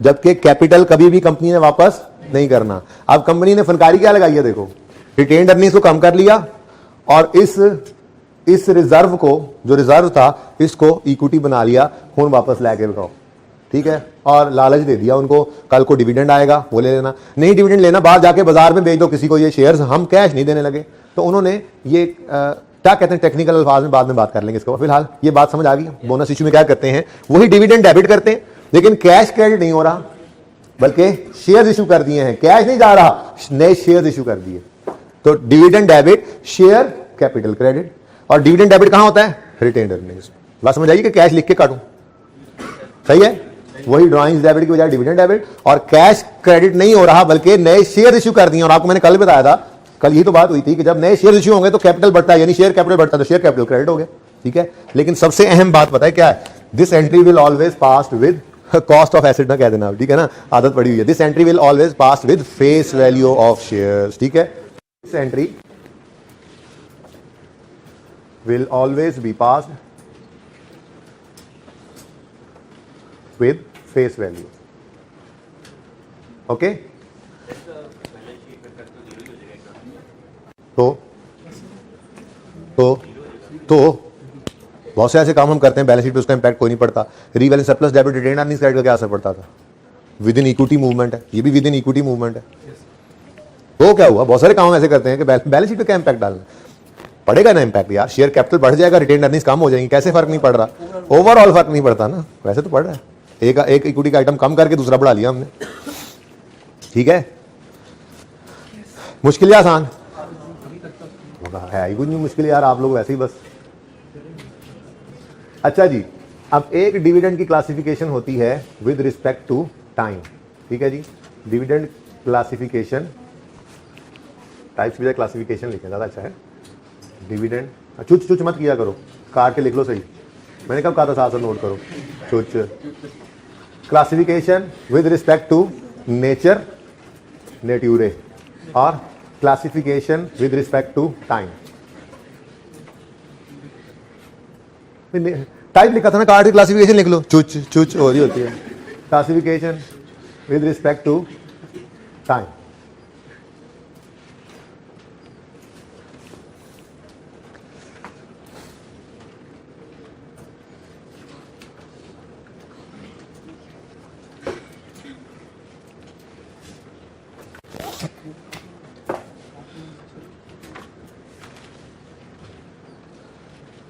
जबकि कैपिटल कभी भी कंपनी ने वापस नहीं करना। अब कंपनी ने फनकारी क्या लगाई है? देखो रिटेन्ड अर्निंग्स को कम कर लिया और इस रिजर्व को, जो रिजर्व था, इसको इक्विटी बना लिया, खून वापस लाके बताओ, ठीक है। और लालच दे दिया उनको, कल को डिविडेंड आएगा वो ले लेना, नहीं डिविडेंड लेना बाहर जाके बाजार में बेच दो किसी को ये शेयर्स, हम कैश नहीं देने लगे। तो उन्होंने ये क्या कहते हैं टेक्निकल अल्फाज में बाद में बात कर लेंगे इसको, फिलहाल ये बात समझ आ गई। बोनस इशू में क्या करते हैं? वही डिविडेंड डेबिट करते हैं, लेकिन कैश क्रेडिट नहीं हो रहा, बल्कि शेयर्स इशू कर दिए हैं, कैश नहीं जा रहा, नए शेयर्स इशू कर दिए। तो dividend debit, share capital credit. और डिविडेंड डेबिट कहां होता है? Retained earnings. बात समझ आइए कि कैश लिख के काटूं, सही है। वही ड्राइंग्स डेबिट की बजाय डिविडेंड डेबिट, और कैश क्रेडिट नहीं हो रहा बल्कि नए शेयर इशू कर दिए। और आपको मैंने कल बताया था, कल यही तो बात हुई थी कि जब नए शेयर इशू होंगे तो कैपिटल बढ़ता है, यानी शेयर कैपिटल बढ़ता है, तो शेयर कैपिटल क्रेडिट हो गया, ठीक है। लेकिन सबसे अहम बात पता है क्या है? This entry will always pass with cost of asset ना कह देना, ठीक है ना, आदत पड़ी हुई है। This entry will always pass with face value of shares, ठीक है। This entry will always be passed with face value, okay. तो बहुत से ऐसे काम हम करते हैं बैलेंस शीट पे उसका इंपैक्ट कोई नहीं पड़ता। Revaluation surplus debit retained earnings credit का क्या असर पड़ता था? विद इन इक्विटी मूवमेंट है, ये भी विद इन इक्विटी मूवमेंट है। तो क्या हुआ, बहुत सारे काम ऐसे करते हैं कि बैलेंस शीट पे क्या इंपैक्ट डालना, पड़ेगा ना इंपैक्ट यार, शेयर कैपिटल बढ़ जाएगा, रिटेन अर्निंग्स कम हो जाएंगी, कैसे फर्क नहीं पड़ रहा? ओवरऑल फर्क नहीं पड़ता ना, वैसे तो पड़ रहा है। एक इक्विटी का आइटम कम करके दूसरा बढ़ा लिया हमने, ठीक है। मुश्किल या आसान है? कुछ नहीं मुश्किल यार, आप लोग वैसे ही बस। अच्छा जी, अब एक डिविडेंड की क्लासिफिकेशन होती है विद रिस्पेक्ट टू टाइम, ठीक है जी। डिविडेंड क्लासिफिकेशन, टाइप्स भी क्लासिफिकेशन लिखें ज़्यादा अच्छा है। डिविडेंड, चुच चुच मत किया करो, काट के लिख लो सही, मैंने कब कहा था साथ नोट करो, चुच। Classification with respect to nature nature और classification with respect to time. Type लिखा था ना, कार्ड की क्लासिफिकेशन लिख लो, चुच चुच हो रही होती है। Classification with respect to time.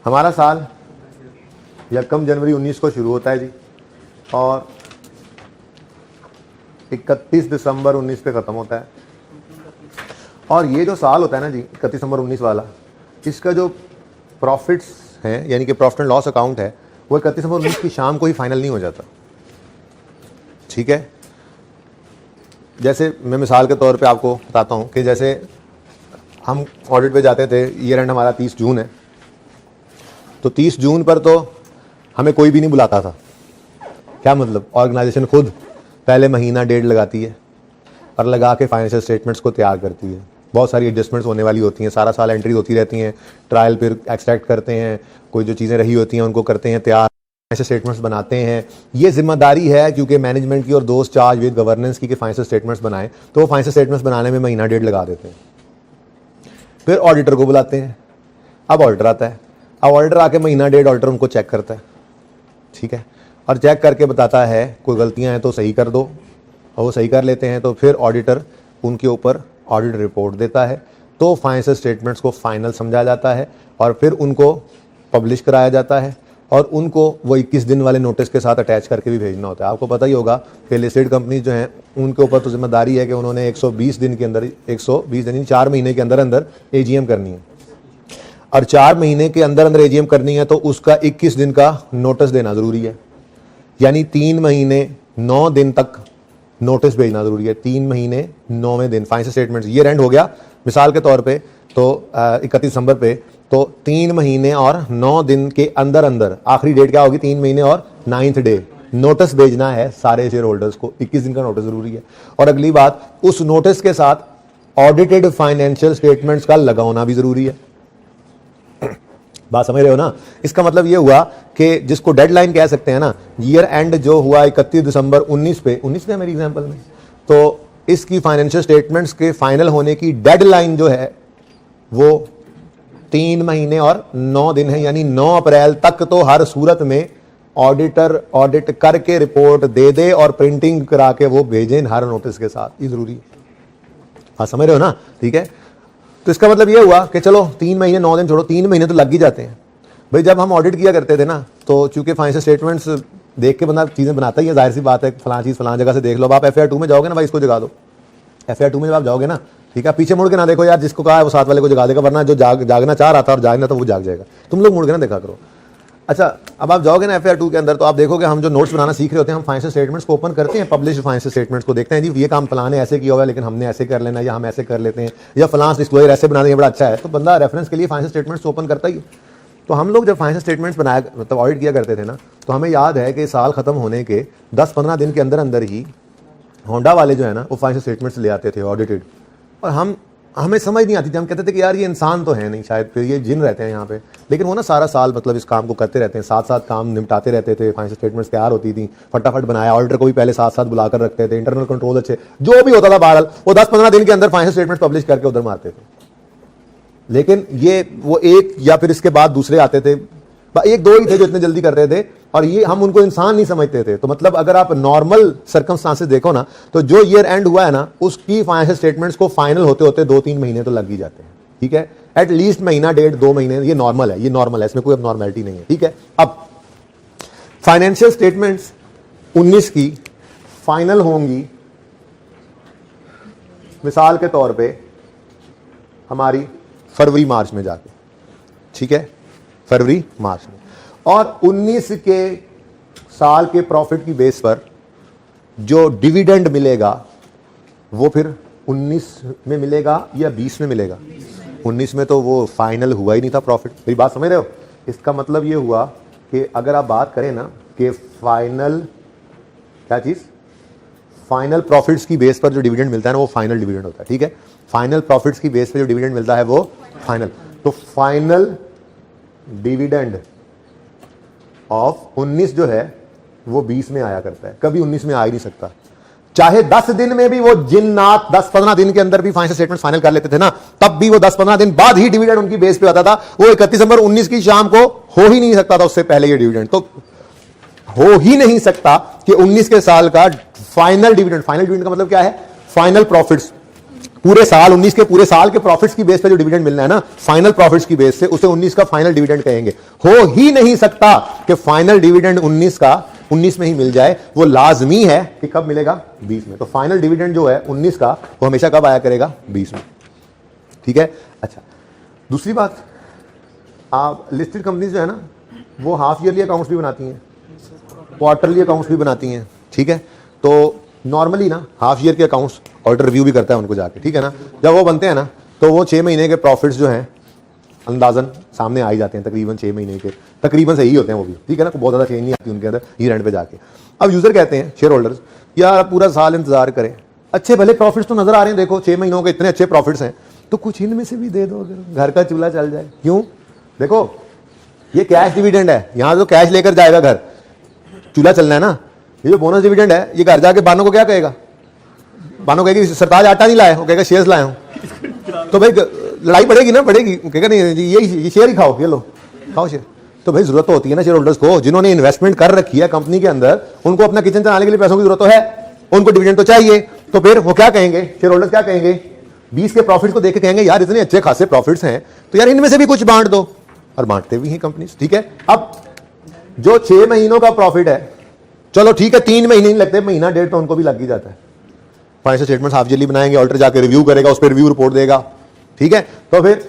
हमारा साल यकम जनवरी 19 को शुरू होता है जी और 31 दिसंबर 19 पे ख़त्म होता है। और ये जो साल होता है ना जी 31 दिसंबर 19 वाला, इसका जो प्रॉफिट्स हैं यानी कि प्रॉफिट एंड लॉस अकाउंट है वो 31 दिसंबर 19 की शाम को ही फाइनल नहीं हो जाता, ठीक है। जैसे मैं मिसाल के तौर पे आपको बताता हूँ कि जैसे हम ऑडिट पे जाते थे, ईयर एंड हमारा 30 जून है, तो 30 जून पर तो हमें कोई भी नहीं बुलाता था। क्या मतलब, ऑर्गेनाइजेशन खुद पहले महीना डेढ़ लगाती है और लगा के फाइनेंशियल स्टेटमेंट्स को तैयार करती है। बहुत सारी एडजस्टमेंट्स होने वाली होती हैं, सारा साल एंट्री होती रहती हैं, ट्रायल फिर एक्सट्रैक्ट करते हैं, कोई जो चीज़ें रही होती हैं उनको करते हैं तैयार, फाइनेंशियल स्टेटमेंट्स बनाते हैं। ये जिम्मेदारी है क्योंकि मैनेजमेंट की और दोस्त चार्ज विद गवर्नेंस की कि फाइनेंशियल स्टेटमेंट्स बनाएं, तो वो फाइनेंशियल स्टेटमेंट्स बनाने में महीना डेढ़ लगा देते हैं। फिर ऑडिटर को बुलाते हैं, अब ऑडिटर आता है, अब ऑडिटर आके महीना डेढ़ ऑडिटर उनको चेक करता है, ठीक है, और चेक करके बताता है कोई गलतियां हैं तो सही कर दो, और वो सही कर लेते हैं तो फिर ऑडिटर उनके ऊपर ऑडिट रिपोर्ट देता है, तो फाइनेंशियल स्टेटमेंट्स को फाइनल समझा जाता है और फिर उनको पब्लिश कराया जाता है और उनको वो 21 दिन वाले नोटिस के साथ अटैच करके भी भेजना होता है। आपको पता ही होगा कि लिस्टेड कंपनी जो हैं उनके ऊपर तो जिम्मेदारी है कि उन्होंने 120 दिन के अंदर 120 दिन 4 महीने के अंदर अंदर एजीएम करनी है, और 4 महीने के अंदर अंदर एजीएम करनी है तो उसका 21 दिन का नोटिस देना ज़रूरी है, यानी 3 महीने 9 दिन तक नोटिस भेजना ज़रूरी है। 3 महीने 9वें दिन फाइनेंशियल स्टेटमेंट्स ईयर एंड हो गया मिसाल के तौर पे, तो 31 दिसंबर पे, तो 3 महीने और 9 दिन के अंदर अंदर आखिरी डेट क्या होगी, 3 महीने और 9th डे नोटिस भेजना है सारे शेयर होल्डर्स को। 21 दिन का नोटिस ज़रूरी है। और अगली बात, उस नोटिस के साथ ऑडिटेड फाइनेंशियल स्टेटमेंट्स का लगाना भी ज़रूरी है। बात समझ रहे हो ना? इसका मतलब ये हुआ कि जिसको डेडलाइन कह सकते हैं ना, ईयर एंड जो हुआ 31 दिसंबर 19 पे है मेरी एग्जांपल में, तो इसकी फाइनेंशियल स्टेटमेंट्स के फाइनल होने की डेडलाइन जो है वो 3 महीने और 9 दिन है, यानी 9 अप्रैल तक तो हर सूरत में ऑडिटर ऑडिट करके रिपोर्ट दे दे और प्रिंटिंग करा के वो भेजें हर नोटिस के साथ, ये जरूरी है। हाँ समझ रहे हो ना? ठीक है, तो इसका मतलब ये हुआ कि चलो 3 महीने 9 दिन छोड़ो, 3 महीने तो लग ही जाते हैं भाई। जब हम ऑडिट किया करते थे ना, तो चूंकि फाइनेंशियल स्टेटमेंट्स देख के बंदा चीज़ें बनाता ही है, जाहिर सी बात है, फलां चीज़ फलां जगह से देख लो। अब आप FIR 2 में जाओगे ना भाई, इसको जगा दो। FIR 2 में जब आप जाओगे ना, ठीक है, पीछे मुड़ के ना देखो यार, जिसको कहा है वो साथ वाले को जगा देगा, वरना जो जागना चाह रहा था और जागना था वो जाग जाएगा। तुम लोग मुड़ के ना देखा करो। अच्छा, अब आप जाओगे ना FIR 2 के अंदर, तो आप देखोगे हम जो नोट्स बनाना सीख रहे होते हैं, हम फाइनेंशियल स्टेटमेंट्स को ओपन करते हैं, पब्लिश फाइनेंशियल स्टेटमेंट्स को देखते हैं, जी ये काम फलां ने ऐसे किया हुआ है लेकिन हमने ऐसे कर लेना, या हम ऐसे कर लेते हैं, या फलां डिस्क्लोजर ऐसे बना देंगे, बड़ा अच्छा है, तो बंदा रेफरेंस के लिए फाइनेंशियल स्टेटमेंट्स ओपन करता ही। तो हम लोग जब फाइनेंशियल स्टेटमेंट्स बनाया, मतलब ऑडिट किया करते थे ना, तो हमें याद है कि साल खत्म होने के 10-15 दिन के अंदर अंदर ही होंडा वाले जो है ना वो फाइनेंशियल स्टेटमेंट्स ले आते थे ऑडिटेड, और हमें समझ नहीं आती थी। हम कहते थे कि यार ये इंसान तो है नहीं, शायद फिर ये जिन रहते हैं यहाँ पे, लेकिन वो ना सारा साल मतलब इस काम को करते रहते हैं, साथ साथ काम निपटाते रहते थे। फाइनेंशियल स्टेटमेंट्स तैयार होती थी, फटाफट बनाया, ऑडिटर को भी पहले साथ साथ बुला कर रखते थे, इंटरनल कंट्रोल अच्छे जो भी होता था बहरहाल वो 10-15 दिन के अंदर फाइनेंशियल स्टेटमेंट्स पब्लिश करके उधर मारते थे। लेकिन ये वो एक या फिर इसके बाद दूसरे आते थे, एक दो ही थे जो इतने जल्दी कर रहे थे, और ये हम उनको इंसान नहीं समझते थे। तो मतलब अगर आप नॉर्मल सर्कमस्टांसेस देखो ना, तो जो ईयर एंड हुआ है ना उसकी फाइनेंशियल स्टेटमेंट्स को फाइनल होते होते 2-3 महीने तो लग ही जाते हैं, ठीक है, एटलीस्ट महीना 1.5-2 महीने, ये नॉर्मल है, ये नॉर्मल है, इसमें कोई अबनॉर्मलिटी नहीं है, ठीक है। अब फाइनेंशियल स्टेटमेंट्स 19 की फाइनल होंगी मिसाल के तौर पे हमारी फरवरी मार्च में जाके, ठीक है, फरवरी मार्च में, और 19 के साल के प्रॉफिट की बेस पर जो डिविडेंड मिलेगा वो फिर 19 में मिलेगा या 20 में मिलेगा? 19 में तो वो फाइनल हुआ ही नहीं था प्रॉफिट। मेरी बात समझ रहे हो? इसका मतलब ये हुआ कि अगर आप बात करें ना कि फाइनल क्या चीज, फाइनल प्रॉफिट्स की बेस पर जो डिविडेंड मिलता है ना वो फाइनल डिविडेंड होता है, ठीक है। फाइनल प्रॉफिट्स की बेस पर जो डिविडेंड मिलता है वो फाइनल, तो फाइनल डिविडेंड ऑफ 19 जो है वो 20 में आया करता है, कभी 19 में आ ही नहीं सकता। चाहे 10 दिन में भी वो जिन्नात 10-15 दिन के अंदर भी फाइनेंशियल स्टेटमेंट फाइनल कर लेते थे ना, तब भी वो 10-15 दिन बाद ही डिविडेंड उनकी बेस पे आता था। वो 31 दिसंबर 19 की शाम को हो ही नहीं सकता था, उससे पहले ये डिविडेंड तो हो ही नहीं सकता कि 19 के साल का फाइनल डिविडेंड, फाइनल डिविडेंड का मतलब क्या है, फाइनल प्रॉफिट्स, पूरे साल 19 के पूरे साल के प्रॉफिट्स की बेस पे जो डिविडेंड मिलना है ना फाइनल प्रॉफिट्स की बेस से, उसे 19 का फाइनल डिविडेंड कहेंगे। हो ही नहीं सकता कि फाइनल डिविडेंड 19 का 19 में ही मिल जाए, वो लाजमी है कि कब मिलेगा, 20 में। तो फाइनल डिविडेंड जो है 19 का वो हमेशा कब आया करेगा, 20 में, ठीक है। अच्छा, दूसरी बात, आप लिस्टेड कंपनीज जो है ना वो हाफ ईयरली अकाउंट्स भी बनाती हैं, क्वार्टरली अकाउंट्स भी बनाती हैं, ठीक है। तो नॉर्मली ना हाफ ईयर के अकाउंट्स ऑडिटर रिव्यू भी करता है उनको जाके, ठीक है ना। जब वो बनते हैं ना तो वो 6 महीने के प्रॉफिट्स जो हैं अंदाजन सामने आ ही जाते हैं, तकरीबन 6 महीने के तकरीबन सही होते हैं वो भी, ठीक है ना, बहुत ज़्यादा चेंज नहीं आती उनके अंदर ईयर एंड पे जाके। अब यूज़र कहते हैं, शेयर होल्डर्स, यार पूरा साल इंतजार करें, अच्छे भले प्रॉफिट्स तो नजर आ रहे हैं, देखो 6 महीनों के इतने अच्छे प्रॉफिट्स हैं, तो कुछ इनमें से भी दे दो, अगर घर का चूल्हा चल जाए। क्यों? देखो ये कैश डिविडेंड है, यहाँ तो कैश लेकर जाएगा घर, चूल्हा चलना है ना। ये जो बोनस डिविडेंड है ये घर जाके बानो को क्या कहेगा, बानो कहेगी सरताज आटा नहीं लाए, वो कहेगा शेयर्स लाए हूं, तो भाई लड़ाई पड़ेगी ना, पड़ेगी, कहेगा नहीं ये शेयर ही खाओ, ये लो खाओ शेयर। तो भाई जरूरत तो होती है ना शेयर होल्डर्स को, जिन्होंने इन्वेस्टमेंट कर रखी है कंपनी के अंदर, उनको अपना किचन चलाने के लिए पैसों की जरूरत तो है, उनको डिविडेंड तो चाहिए। तो फिर वो क्या कहेंगे, शेयर होल्डर्स क्या कहेंगे, 20 के प्रॉफिट को देख के कहेंगे यार इतने अच्छे खासे प्रॉफिट्स हैं तो यार इनमें से भी कुछ बांट दो, और बांटते भी हैं कंपनीज, ठीक है। अब जो 6 महीनों का प्रॉफिट है, चलो ठीक है 3 महीने नहीं लगते, महीना 1.5 तो उनको भी लग ही जाता है। फाइनेंशियल स्टेटमेंट हाफ ईयरली बनाएंगे, ऑडिटर जाके रिव्यू करेगा, उस पर रिव्यू रिपोर्ट देगा, ठीक है। तो फिर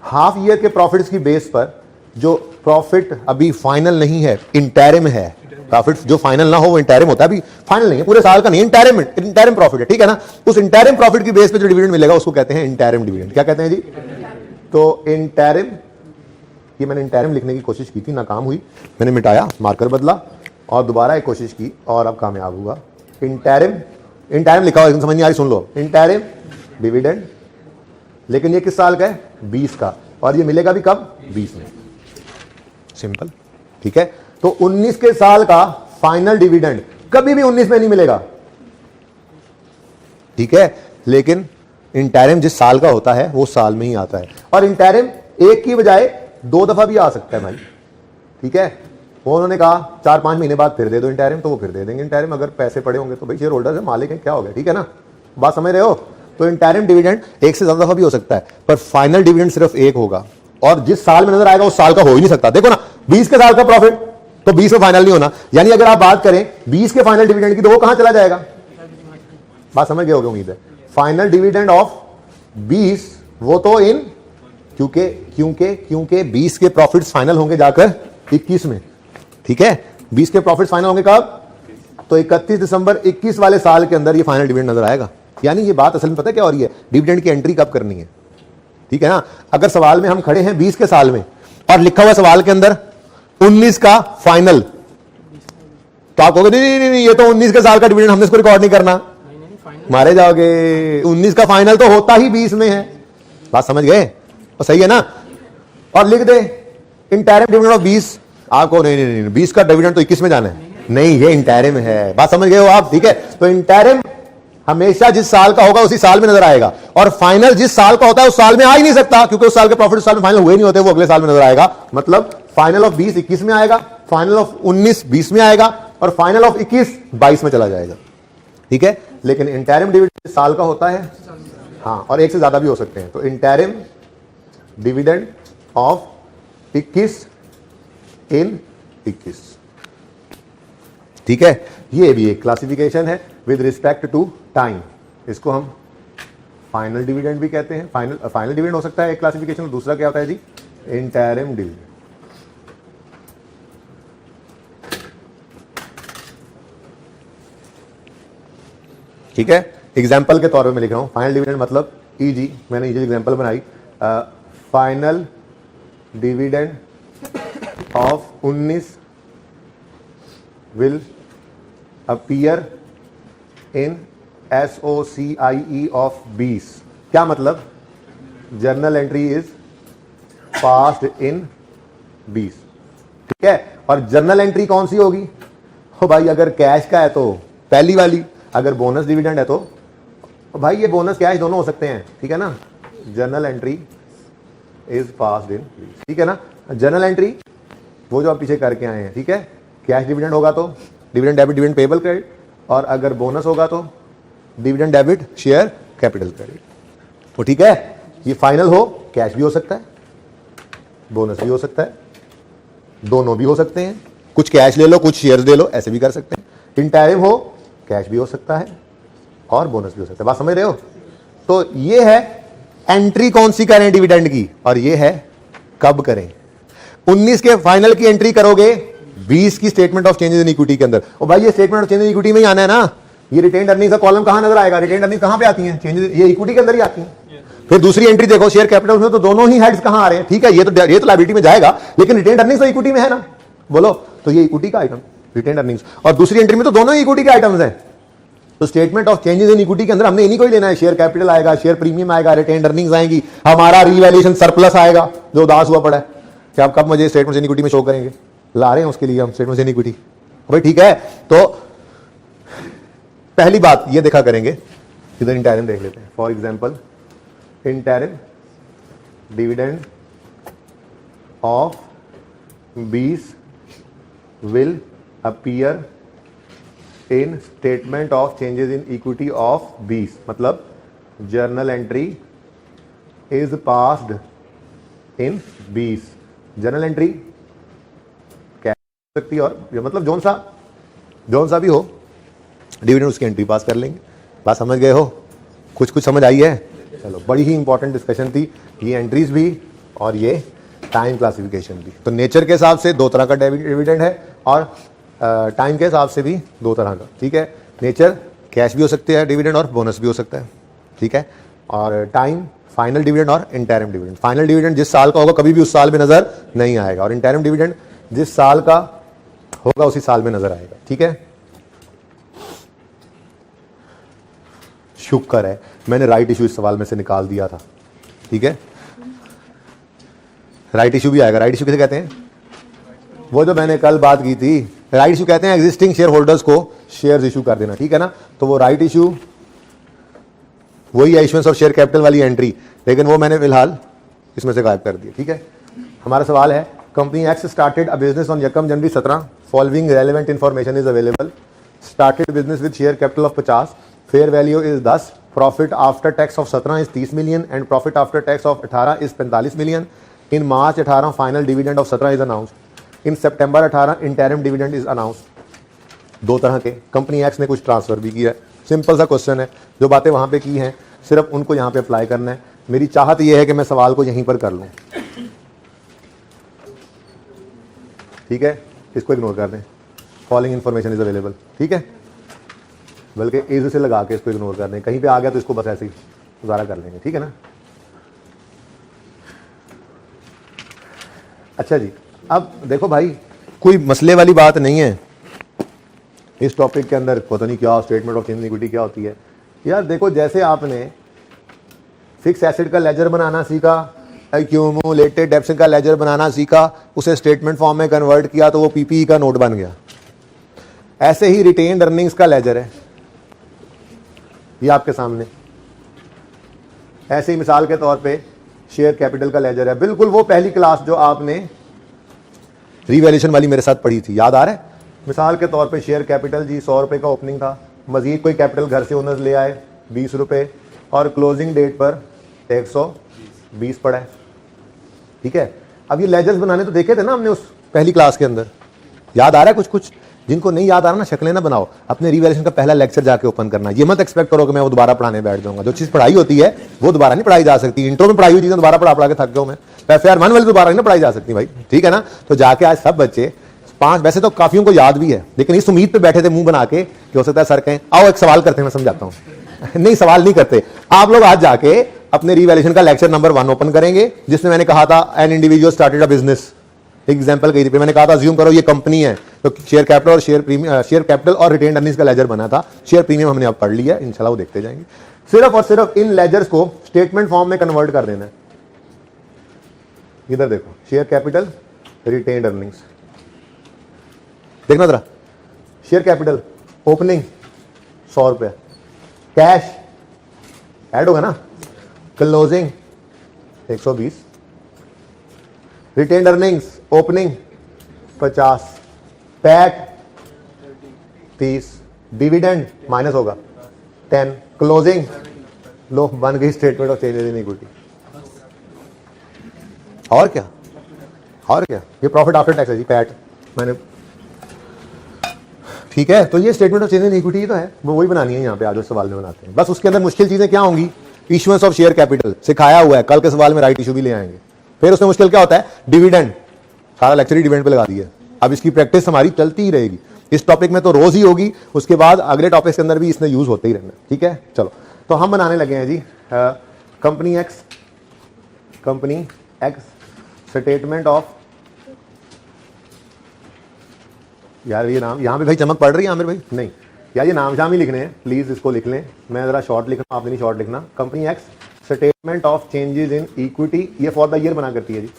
हाफ ईयर के प्रॉफिट्स की बेस पर जो प्रॉफिट अभी फाइनल नहीं है, इंटरिम है, प्रॉफिट जो फाइनल ना हो वो इंटरिम होता है, अभी फाइनल नहीं है, पूरे साल का नहीं, इंटरिम प्रॉफिट है, ठीक है ना। उस इंटरिम प्रॉफिट की बेस पे जो डिविडेंड मिलेगा उसको कहते हैं इंटरिम डिविडेंड। क्या कहते हैं जी? तो इंटरिम, ये मैंने इंटरिम लिखने की कोशिश की थी, नाकाम हुई, मैंने मिटाया, मार्कर बदला और दोबारा एक कोशिश की और अब कामयाब हुआ। इंटरिम लिखा हुआ, समझ नहीं आ रही, सुन लो, इंटरिम डिविडेंड, लेकिन ये किस साल का है, 20 का, और ये मिलेगा भी कब, 20 में, सिंपल, ठीक है। तो 19 के साल का फाइनल डिविडेंड कभी भी 19 में नहीं मिलेगा, ठीक है। लेकिन इंटरिम जिस साल का होता है वो साल में ही आता है, और इंटरिम एक की बजाय 2 दफा भी आ सकता है भाई, ठीक है। वो उन्होंने कहा 4-5 महीने बाद फिर दे दो इंटरिम, तो वो फिर दे देंगे इंटरिम, अगर पैसे पड़े होंगे तो भाई शेयर होल्डर है, मालिक है, क्या हो गया, ठीक है ना, बात समझ रहे हो। तो इंटरिम डिविडेंड एक से ज्यादा दफा भी हो सकता है, पर फाइनल डिविडेंड सिर्फ एक होगा, और जिस साल में नजर आएगा उस साल का हो ही नहीं सकता। देखो ना 20 के साल का प्रॉफिट तो 20 में फाइनल नहीं होना, यानी अगर आप बात करें 20 के फाइनल डिविडेंड की तो वो कहां चला जाएगा, बात समझ गए होगे उम्मीद है। फाइनल डिविडेंड ऑफ 20 वो तो इन, क्योंकि 20 के प्रॉफिट्स फाइनल होंगे जाकर 21 में, ठीक है। 20 के प्रॉफिट्स फाइनल होंगे कब, तो 31 दिसंबर 21 वाले साल के अंदर ये फाइनल डिविडेंड नजर आएगा। यानी ये बात असल में पता है क्या हो रही है, डिविडेंड की एंट्री कब करनी है, ठीक है ना। अगर सवाल में हम खड़े हैं 20 के साल में और लिखा हुआ सवाल के अंदर 19 का फाइनल, तो आप कहोगे नहीं, ये तो 19 के साल का डिविडेंड, हमने इसको रिकॉर्ड नहीं करना, मारे जाओगे। 19 का फाइनल तो होता ही 20 में है। बात समझ गए? तो सही है ना। और लिख दे इंटरिम डिविडेंड ऑफ 20। आपको नहीं 20 का डिविडेंड तो 21 में जाना है, नहीं ये इंटरिम है। बात समझ गए हो आप? ठीक है, तो इंटरिम हमेशा जिस साल का होगा उसी साल में नजर आएगा, और फाइनल जिस साल का होता है उस साल में आ ही नहीं सकता, क्योंकि उस साल के प्रॉफिट उस साल में फाइनल हुए नहीं होते, वो अगले साल में नजर आएगा। मतलब फाइनल ऑफ 20 21 में आएगा, फाइनल ऑफ 19 20 में आएगा, और फाइनल ऑफ 21 22 में चला जाएगा। ठीक है, लेकिन इंटरिम डिविडेंड साल का होता है, हाँ, और एक से ज्यादा भी हो सकते हैं। तो इंटरिम डिविडेंड ऑफ 21 इन 21। ठीक है, ये भी एक क्लासिफिकेशन है विद रिस्पेक्ट टू टाइम। इसको हम फाइनल डिविडेंड भी कहते हैं। फाइनल डिविडेंड हो सकता है एक क्लासिफिकेशन। दूसरा क्या होता है जी? Interim dividend. ठीक है, एग्जाम्पल के तौर पे मैं लिख रहा हूं फाइनल डिविडेंड मतलब ईजी, मैंने ईजी एग्जाम्पल बनाई। Final dividend of 19 will appear in SOCIE of 20। क्या मतलब? Journal entry is passed in 20। ठीक है, और जर्नल एंट्री कौन सी होगी? हो भाई, अगर कैश का है तो पहली वाली, अगर बोनस डिविडेंड है तो भाई ये बोनस कैश दोनों हो सकते हैं। ठीक है ना, journal entry is passed in 20। ठीक है ना, जर्नल एंट्री वो जो आप पीछे करके आए हैं। ठीक है, कैश डिविडेंड होगा तो dividend debit dividend payable credit, और अगर बोनस होगा तो dividend debit share capital credit. तो ठीक है, ये फाइनल हो कैश भी हो सकता है, बोनस भी हो सकता है, दोनों भी हो सकते हैं। कुछ कैश ले लो कुछ शेयर्स ले लो, ऐसे भी कर सकते हैं। इंटरिम हो कैश भी हो सकता है और बोनस भी हो सकता है। बात समझ रहे हो? तो ये है एंट्री कौन सी करें डिविडेंड की, और ये है कब करें। 19 के फाइनल की एंट्री करोगे 20 की statement of changes in equity के अंदर। और भाई ये statement of changes in equity में ही आना है ना। ये रिटेन्ड अर्निंग्स का कॉलम कहां नजर आएगा? रिटेन्ड अर्निंग्स कहां पे आती हैं? चेंजेस, ये इक्विटी के अंदर ही आती हैं। फिर दूसरी एंट्री देखो शेयर कैपिटल में, तो दोनों ही हेड्स कहां आ रहे हैं? ठीक है, ये तो लायबिलिटी में जाएगा, लेकिन रिटेन्ड अर्निंग्स तो इक्विटी में है ना। बोलो, तो ये इक्विटी का आइटम रिटेन्ड अर्निंग्स, और दूसरी एंट्री में तो दोनों ही इक्विटी के आइटम्स हैं। तो statement of changes in equity के अंदर हमने इन्हीं को ही लेना है। शेयर कैपिटल आएगा, शेयर प्रीमियम आएगा, रिटेन्ड अर्निंग्स आएंगी, हमारा रीवैल्यूएशन सरप्लस आएगा जो उदास हुआ पड़ा है कि आप कब मुझे स्टेटमेंट इन इक्विटी में शो करेंगे। ला रहे हैं उसके लिए हम स्टेटमेंट इन इक्विटी। भाई ठीक है, तो पहली बात ये देखा करेंगे, इधर इंटरिम देख लेते हैं। For example interim dividend of 20 will appear in statement of changes in equity of 20। मतलब journal entry is passed in 20। Journal entry क्या सकती है, और मतलब जोन सा भी हो डिविडेंड उसकी एंट्री पास कर लेंगे। बात समझ गए हो? कुछ समझ आई है? चलो, बड़ी ही इंपॉर्टेंट डिस्कशन थी ये, एंट्रीज भी और ये टाइम क्लासिफिकेशन भी। तो नेचर के हिसाब से दो तरह का डिविडेंड है, और टाइम के हिसाब से भी दो तरह का। ठीक है, नेचर कैश भी हो सकते हैं डिविडेंड, और बोनस भी हो सकता है। ठीक है, और टाइम फाइनल डिविडेंड और इंटरिम डिविडेंड। फाइनल डिविडेंड जिस साल का होगा कभी भी उस साल में नजर नहीं आएगा, और इंटरिम डिविडेंड जिस साल का होगा उसी साल में नजर आएगा। ठीक है, शुक्र है मैंने राइट इशू इस सवाल में से निकाल दिया था। ठीक है, राइट इशू भी आएगा। राइट इशू किसे कहते हैं? वो जो मैंने कल बात की थी, राइट इशू कहते हैं एग्जिस्टिंग शेयर होल्डर्स को शेयर्स इशू कर देना। ठीक है ना, तो वो राइट इशू वही है इशुएंस ऑफ शेयर कैपिटल वाली एंट्री, लेकिन वो मैंने फिलहाल इसमें से गायब कर दिया। ठीक है, हमारा सवाल है company X started a business on यकम जनवरी 17, following relevant information is available. Started business with share capital of 50, fair value is 10, profit after tax of 17 is 30 million and profit after tax of 18 is 45 million. In March 18 final dividend of 17 is announced. In September 18 interim dividend is announced. दो तरह के, कंपनी एक्स ने कुछ ट्रांसफर भी किया है। सिंपल सा क्वेश्चन है, जो बातें वहां पे की हैं सिर्फ उनको यहां पे अप्लाई करना है। मेरी चाहत यह है कि मैं सवाल को यहीं पर कर लूं। ठीक है, इसको इग्नोर कर दें, फॉलोइंग इंफॉर्मेशन इज अवेलेबल। ठीक है, बल्कि इज से लगा के इसको इग्नोर कर दें। कहीं पे आ गया तो इसको बस ऐसे ही गुजारा कर लेंगे। ठीक है ना। अच्छा जी, अब देखो भाई, कोई मसले वाली बात नहीं है। इस टॉपिक के अंदर पता नहीं क्या statement of change in equity क्या होती है यार। देखो जैसे आपने फिक्स एसेट का लेजर बनाना सीखा, एक्यूमुलेटेड डेप्थ का लेजर बनाना सीखा, उसे स्टेटमेंट फॉर्म में कन्वर्ट किया तो वो पीपीई का नोट बन गया। ऐसे ही रिटेन्ड अर्निंग्स का लेजर है ये आपके सामने। ऐसे ही मिसाल के तौर पे शेयर कैपिटल का लेजर है, बिल्कुल वो पहली क्लास जो आपने रिवैल्यूएशन वाली मेरे साथ पढ़ी थी, याद आ रहा है। मिसाल के तौर पे शेयर कैपिटल जी 100 रुपए का ओपनिंग था, मजीद कोई कैपिटल घर से ओनर्स ले आए 20 रुपए और क्लोजिंग डेट पर 120 पड़ा है, ठीक है। अब ये लेजर्स बनाने तो देखे थे ना हमने उस पहली क्लास के अंदर, याद आ रहा है कुछ कुछ। जिनको नहीं याद आ रहा ना शक्लें ना बनाओ, अपने रिवैल्यूएशन का पहला लेक्चर जाके ओपन करना। ये मत एक्सपेक्ट करो कि मैं वो दोबारा पढ़ाने बैठ जाऊंगा। जो चीज पढ़ाई होती है वो दोबारा नहीं पढ़ाई जा सकती। इंट्रो में पढ़ाई हुई चीजें दोबारा पढ़ा के थक गया मैं। FR 1 वाली दोबारा नहीं पढ़ाई जा सकती भाई, ठीक है ना। तो जाके आज सब बच्चे 5, वैसे तो काफियों को याद भी है, लेकिन इस उम्मीद पे बैठे थे मुंह बना के कि हो सकता है सर कहें आओ एक सवाल करते हैं, मैं समझाता हूं। नहीं, सवाल नहीं करते आप लोग। आज जाके अपने रिवैल्यूएशन का लेक्चर नंबर 1 ओपन करेंगे, जिसमें मैंने कहा था an individual started a business. Example कही थी, मैंने कहा था अज्यूम करो ये कंपनी है, तो शेयर कैपिटल और शेयर कैपिटल और रिटेन्ड अर्निंग्स का लेजर बना था। शेयर प्रीमियम हमने अब पढ़ लिया, इंशाल्लाह वो देखते जाएंगे। सिर्फ और सिर्फ इन लेजर्स को स्टेटमेंट फॉर्म में कन्वर्ट कर देना है। इधर देखो, शेयर कैपिटल, रिटेन्ड अर्निंग्स, देखना जरा। शेयर कैपिटल ओपनिंग 100 रुपया, कैश ऐड होगा ना, closing 120, retained earnings opening 50, PAT 30, dividend minus होगा 10, क्लोजिंग लो बन गई statement of change in equity. और क्या, और क्या, ये प्रॉफिट आफ्टर टैक्स है जी, पैट मैंने, ठीक है। तो ये statement of change in equity तो है, वो वही बनानी है यहाँ पे आज उस सवाल में बनाते हैं। बस उसके अंदर मुश्किल चीजें क्या होंगी, इशुएंस ऑफ शेयर कैपिटल सिखाया हुआ है, कल के सवाल में राइट इशू भी ले आएंगे। फिर उसमें मुश्किल क्या होता है, डिविडेंड, सारा लेक्चर ही डिविडेंड पे लगा दिया। अब इसकी प्रैक्टिस हमारी चलती ही रहेगी, इस टॉपिक में तो रोज ही होगी, उसके बाद अगले टॉपिक के अंदर भी इसने यूज होते ही रहना, ठीक है। चलो तो हम बनाने लगे हैं जी कंपनी एक्स स्टेटमेंट ऑफ, यार ये नाम यहाँ पे भाई चमक पड़ रही है आमिर भाई, नहीं यार ये नाम शाम ही लिखने हैं, प्लीज इसको लिख लें। मैं जरा शॉर्ट लिख रहा हूँ, आपने नहीं शॉर्ट लिखना। Company X statement of changes in equity, ये फॉर द ईयर बना करती है जी,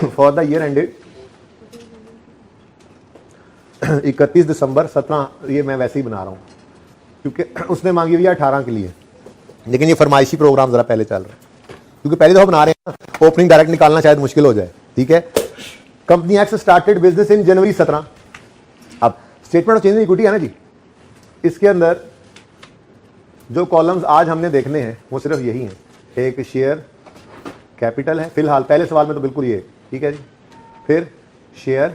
फॉर द ईयर एंडेड 31 दिसंबर 17, ये मैं वैसे ही बना रहा हूँ क्योंकि उसने मांगी हुई है 18 के लिए, लेकिन ये फरमाइशी प्रोग्राम जरा पहले चल रहा है क्योंकि पहले दफा बना रहे हैं ना, ओपनिंग डायरेक्ट निकालना शायद मुश्किल हो जाए, ठीक है। Company X started business in January 17। अब statement of change in equity है ना जी, इसके अंदर जो कॉलम्स आज हमने देखने हैं वो सिर्फ यही हैं। एक शेयर कैपिटल है फिलहाल, पहले सवाल में तो बिल्कुल ये, ठीक है जी। फिर शेयर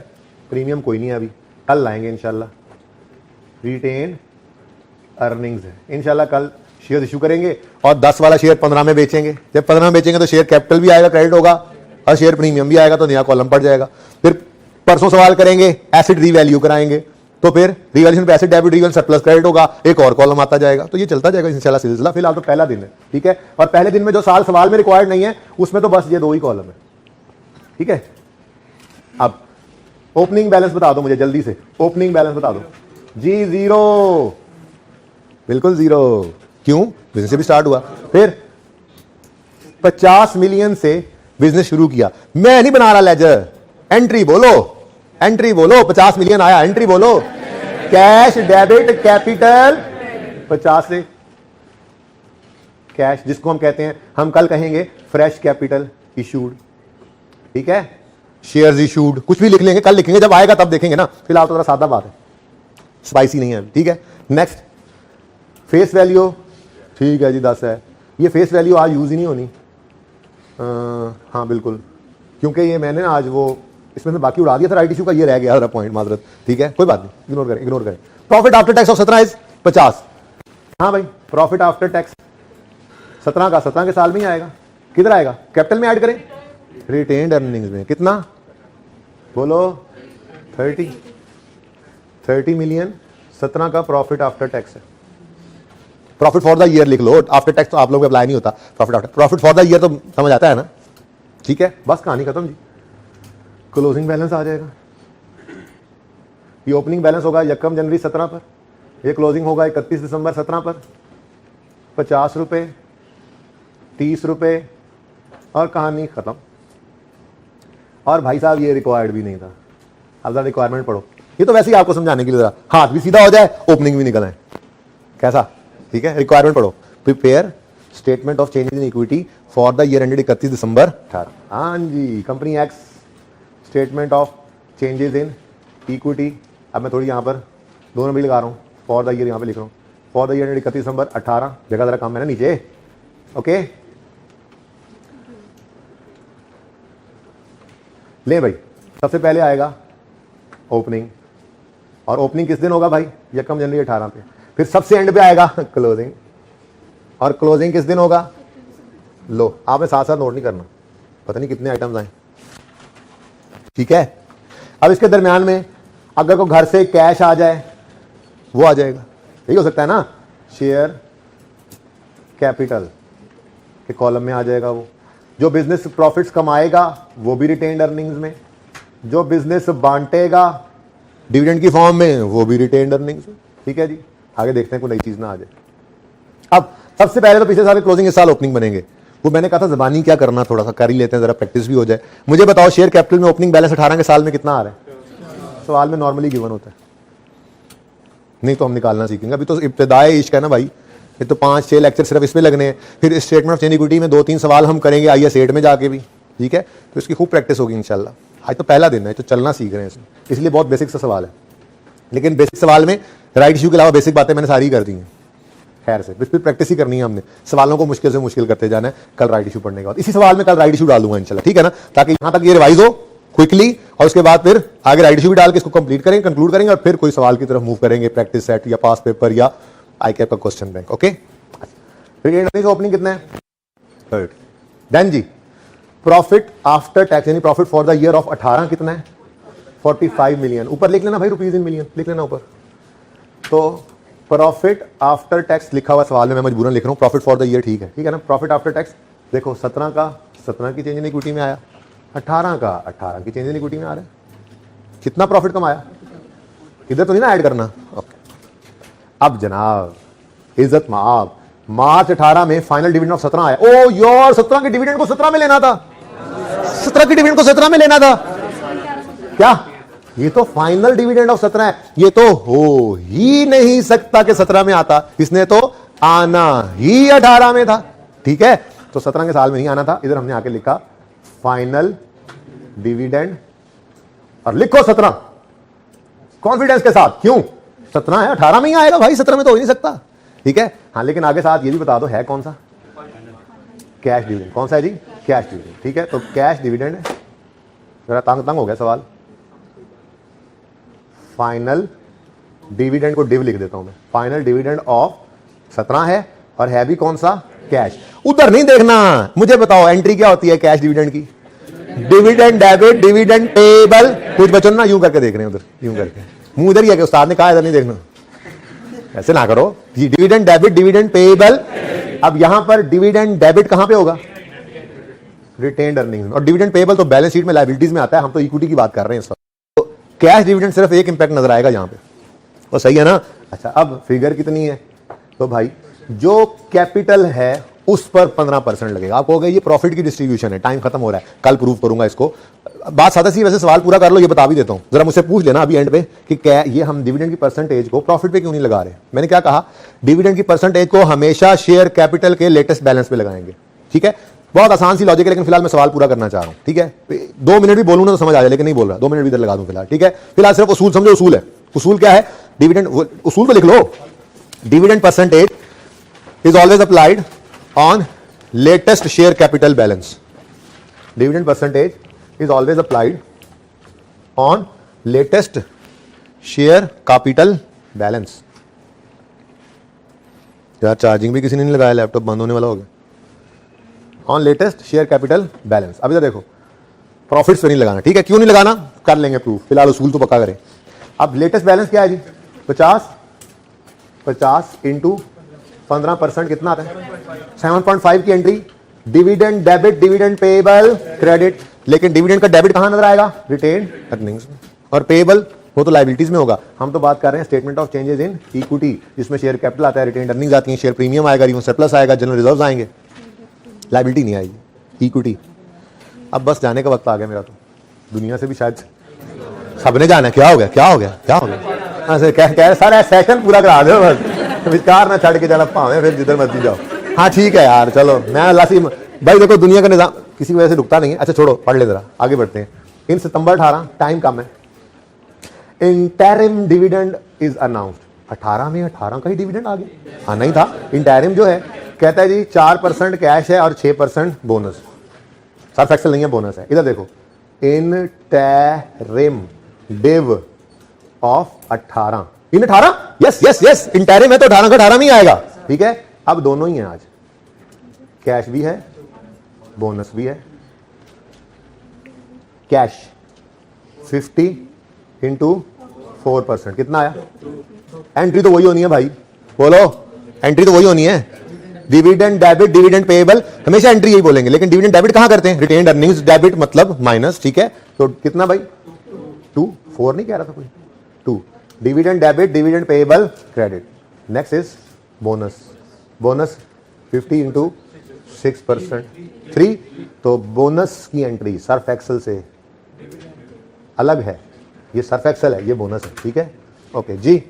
प्रीमियम कोई नहीं है अभी, कल लाएंगे इंशाल्लाह। रिटेन अर्निंग्स है, इंशाल्लाह कल शेयर इशू करेंगे और 10 वाला शेयर 15 में बेचेंगे। जब 15 में बेचेंगे तो शेयर कैपिटल भी आएगा, क्रेडिट होगा, और शेयर प्रीमियम भी आएगा, तो नया कॉलम पड़ जाएगा। फिर परसों सवाल करेंगे, एसिड रीवैल्यू कराएंगे, तो फिर रिवैल्यूएशन पे acid debit revaluation surplus credit होगा, एक और कॉलम आता जाएगा। तो ये चलता जाएगा इंशाल्लाह सिलसिला। फिलहाल तो पहला दिन है, ठीक है। और पहले दिन में जो साल सवाल में रिक्वायर्ड नहीं है उसमें तो बस ये 2 ही कॉलम है, ठीक है। अब ओपनिंग बैलेंस बता दो मुझे जल्दी से, ओपनिंग बैलेंस बता दो जी। 0, बिल्कुल 0, क्यों, बिजनेस से भी स्टार्ट हुआ। फिर 50 मिलियन से बिजनेस शुरू किया, मैं नहीं बना रहा लेजर, एंट्री बोलो, एंट्री बोलो, 50 मिलियन आया, एंट्री बोलो। कैश डेबिट कैपिटल 50 से कैश, जिसको हम कहते हैं, हम कल कहेंगे फ्रेश कैपिटल इशूड, ठीक है। शेयर्स इशूड, कुछ भी लिख लेंगे, कल लिखेंगे, जब आएगा तब देखेंगे ना। फिलहाल तो थोड़ा सादा बात है, स्पाइसी नहीं है, ठीक है। नेक्स्ट फेस वैल्यू, ठीक है जी 10 है। ये फेस वैल्यू आज यूज ही नहीं होनी, हाँ बिल्कुल, क्योंकि ये मैंने आज वो इसमें से बाकी उड़ा दिया था राइट इशू का, ये रह गया पॉइंट, माजरत, ठीक है, कोई बात नहीं, इग्नोर करें, इग्नोर करें। Profit after tax of 17 is 50, हाँ भाई प्रॉफिट आफ्टर टैक्स 17 का 17 के साल में ही आएगा। किधर आएगा, कैपिटल में ऐड करें, रिटेन्ड अर्निंग्स में कितना बोलो, 30 मिलियन 17 का प्रॉफिट आफ्टर टैक्स है। प्रॉफिट फॉर द ईयर लिख लो, आफ्टर टैक्स तो आप लोग अप्लाई नहीं होता, प्रॉफिट फॉर द ईयर तो समझ आता है ना, ठीक है। बस कहानी खत्म जी, क्लोजिंग बैलेंस आ जाएगा। ये ओपनिंग बैलेंस होगा 1 जनवरी 17 पर, ये क्लोजिंग होगा 31 दिसंबर 17 पर। 50 रुपये, 30 रुपये और कहानी खत्म। और भाई साहब ये रिक्वायर्ड भी नहीं था, अब जरा रिक्वायरमेंट पढ़ो। ये तो वैसे ही आपको समझाने के लिए, जरा हाथ भी सीधा हो जाए, ओपनिंग भी निकल आए, कैसा? ठीक है, रिक्वायरमेंट पढ़ो। Prepare statement of changes in equity for the year ended 31 December 18। हाँ जी, company X statement of changes in equity. अब मैं थोड़ी यहाँ पर दोनों भी लगा रहा हूँ, फॉर द ईयर यहाँ पे लिख रहा हूँ, for the year ended 31 December 18। जगह जरा काम है ना नीचे, ओके। ले भाई, सबसे पहले आएगा ओपनिंग, और ओपनिंग किस दिन होगा भाई? 1 जनवरी 18 पे। फिर सबसे एंड पे आएगा क्लोजिंग, और क्लोजिंग किस दिन होगा? लो, आपने साथ साथ नोट नहीं करना, पता नहीं कितने आइटम्स आए, ठीक है। अब इसके दरमियान में अगर को घर से कैश आ जाए, वो आ जाएगा, यही हो सकता है ना, शेयर कैपिटल के कॉलम में आ जाएगा वो। जो बिजनेस प्रॉफिट्स कमाएगा वो भी रिटेन्ड अर्निंग्स में, जो बिजनेस बांटेगा डिविडेंड की फॉर्म में वो भी रिटेन्ड अर्निंग्स में, ठीक है जी। आगे देखते हैं कोई नई चीज ना आ जाए। अब सबसे पहले तो पिछले साल क्लोजिंग, इस साल ओपनिंग बनेंगे। वो मैंने कहा था जबानी क्या करना, थोड़ा सा कर ही लेते हैं, जरा प्रैक्टिस भी हो जाए। मुझे बताओ शेयर कैपिटल में ओपनिंग बैलेंस 18 के साल में कितना आ रहा है? सवाल में नॉर्मली गिवन होता है, नहीं तो हम निकालना सीखेंगे। अभी तो इब्तिदाई इश्क है ना भाई, ये तो 5-6 लेक्चर सिर्फ इसमें लगने हैं। फिर स्टेटमेंट ऑफ चेंज इक्विटी में 2-3 सवाल हम करेंगे IAS 8 में जाके भी, ठीक है। तो इसकी खूब प्रैक्टिस होगी इंशाल्लाह। आज तो पहला दिन है, तो चलना सीख रहे हैं इसमें, इसलिए बहुत बेसिक सा सवाल है। लेकिन बेसिक सवाल में राइट इशू के अलावा बेसिक बातें मैंने सारी कर दी हैं, खैर से फिर प्रैक्टिस ही करनी है हमने। सवालों को मुश्किल से मुश्किल करते जाना है। कल राइट इशू पढ़ने के बाद इसी सवाल में कल राइट इशू डाल दूंगा इंशाल्लाह, ठीक है ना, ताकि यहां तक ये रिवाइज हो क्विकली, और उसके बाद फिर आगे राइट इशू भी डाल के इसको कंप्लीट करेंगे, कंक्लूड करेंगे, और फिर कोई सवाल की तरफ मूव करेंगे, प्रैक्टिस सेट या पास पेपर या ICAP का क्वेश्चन बैंक, ओके। फिर ओपनिंग कितना है? 3rd। देन जी प्रॉफिट आफ्टर टैक्स यानी profit for the year of 18 कितना है? 45 मिलियन। ऊपर लिख लेना भाई, रुपीज इन मिलियन लिख लेना ऊपर। तो प्रॉफिट आफ्टर टैक्स लिखा हुआ सवाल में, मैं मजबूरन लिख रहा हूं प्रॉफिट फॉर द ईयर, ठीक है ना। प्रॉफिट आफ्टर टैक्स देखो 17 की चेंज इन इक्विटी में आया, 18 की चेंज इन इक्विटी में आ रहा है। कितना प्रॉफिट कमाया? इधर तो नहीं ना ऐड करना, ओके। अब जनाब इज्जत माफ, मार्च 18 में फाइनल डिविडेंड ऑफ 17 आया। ओ यार, 17 के डिविडेंड को 17 में लेना था, 17 के डिविडेंड को 17 में लेना था क्या? ये तो फाइनल डिविडेंड ऑफ 17 है, ये तो हो ही नहीं सकता कि 17 में आता, इसने तो आना ही 18 में था, ठीक है। तो 17 के साल में ही आना था। इधर हमने आके लिखा फाइनल डिविडेंड, और लिखो 17 कॉन्फिडेंस के साथ। क्यों? 17 है, 18 में ही आएगा भाई, 17 में तो हो ही नहीं सकता, ठीक है। हाँ, लेकिन आगे साथ ये भी बता दो है कौन सा? Cash dividend. कौन सा है जी? कैश डिविडेंड, ठीक है। तो कैश डिविडेंड, जरा तंग हो गया सवाल, फाइनल डिविडेंड को डिव लिख देता हूं मैं, फाइनल डिविडेंड ऑफ 17 है, और है भी कौन सा? कैश। उधर नहीं देखना, मुझे बताओ एंट्री क्या होती है कैश डिविडेंड की? Dividend debit, dividend payable. कुछ बच्चों ना यूं करके देख रहे हैं, उधर यूं करके, मुंह इधर ही है कि उस्ताद ने कहा इधर नहीं देखना, ऐसे ना करो। Dividend debit, dividend payable. अब यहां पर डिविडेंड डेबिट कहां पे होगा? Retained earnings. और डिविडेंड पेबल तो बैलेंस शीट में लायबिलिटीज में आता है, हम तो इक्विटी की बात कर रहे हैं इस वक्त। तो कैश डिविडेंड सिर्फ एक इंपैक्ट नजर आएगा यहां पे, और सही है ना। अच्छा, अब फिगर कितनी है? तो भाई जो कैपिटल है उस पर 15% लगेगा। आप कहोगे ये प्रॉफिट की डिस्ट्रीब्यूशन है, टाइम खत्म हो रहा है, कल प्रूव करूंगा इसको। बात सादा सी, वैसे सवाल पूरा कर लो, ये बता भी देता हूं, जरा मुझसे पूछ लेना अभी एंड पे कि क्या ये हम डिविडेंड की परसेंटेज को प्रॉफिट पे क्यों नहीं लगा रहे। मैंने क्या कहा? डिविडेंड की परसेंटेज को हमेशा शेयर कैपिटल के लेटेस्ट बैलेंस पे लगाएंगे, ठीक है। बहुत आसान सी लॉजिक है, लेकिन फिलहाल मैं सवाल पूरा करना चाह रहा हूं, ठीक है। 2 मिनट भी बोलूं ना तो समझ आ जाए, लेकिन नहीं बोल रहा, 2 मिनट भी इधर लगा दूं फिलहाल, ठीक है। फिलहाल सिर्फ उसूल समझो, उसूल है। उसूल क्या है? डिविडेंड, उसूल तो लिख लो। Dividend percentage is always applied on latest share capital balance. Dividend percentage is always applied on latest share capital balance. यार चार्जिंग भी किसी ने नहीं लगाया, लैपटॉप बंद होने वाला हो गया। On latest share capital balance. अब इधर देखो, प्रॉफिट्स पे नहीं लगाना, ठीक है। क्यों नहीं लगाना? कर लेंगे प्रूफ, फिलहाल उसूल तो पक्का करें। अब लेटेस्ट बैलेंस क्या है जी? 50 इंटू 15% कितना आता है? 7.5 की entry. Dividend debit, dividend payable, credit. लेकिन डिविडेंड का डेबिट कहां नजर आएगा? Retained earnings. और पेबल वो तो लाइबिलिटीज में होगा। हम तो बात कर रहे हैं statement of changes in equity, जिसमें शेयर कैपिटल आता है, रिटेन अर्निंग्स आती हैं, शेयर प्रीमियम आएगा, रिवन सरप्लस आएगा, जनरल रिजर्व्स आएंगे, लाइबिलिटी नहीं आएगी, इक्विटी। अब बस जाने का वक्त आ गया मेरा, तो दुनिया से भी शायद सबने जाना है। क्या हो गया, क्या हो गया, क्या हो गया? ऐसे कह सारा सेशन पूरा करा दो बस, विचार ना छड़ के जाना पावे, फिर जिधर मर्जी जाओ। हाँ ठीक है यार, चलो मैं अल्लाह से भाई, देखो दुनिया का निजाम किसी की वजह से रुकता नहीं है। अच्छा छोड़ो, पढ़ ले जरा, आगे बढ़ते हैं। इन सितंबर 18, टाइम कम है, इंटरिम डिविडेंड इज अनाउंस्ड। 18 में 18 का ही डिविडेंड आ गया? हाँ नहीं था। इंटरिम जो है कहता है जी 4% कैश है और 6% बोनस, सर्फ एक्सेल नहीं है, बोनस है। इधर देखो, interim div of 18, in 18, yes yes yes, interim है तो 18 का 18 में ही आएगा, ठीक है। अब दोनों ही हैं आज, कैश भी है, बोनस भी है। कैश 50 इंटू 4%, कितना आया? एंट्री तो वही होनी है भाई, बोलो, एंट्री तो वही होनी है। डिविडेंड डेबिट, डिविडेंड पेएबल, हमेशा एंट्री यही बोलेंगे, लेकिन डिविडेंड डेबिट कहां करते हैं? रिटेन्ड अर्निंग्स डेबिट मतलब माइनस, ठीक है। तो कितना भाई? 2, 4 नहीं कह रहा था कोई, 2। Dividend debit, dividend payable, credit. Next is bonus, bonus 50 into 6%, 3। तो बोनस की एंट्री सर्फ एक्सेल से अलग है, ये सर्फ एक्सेल है, ये बोनस है, ठीक है, ओके जी।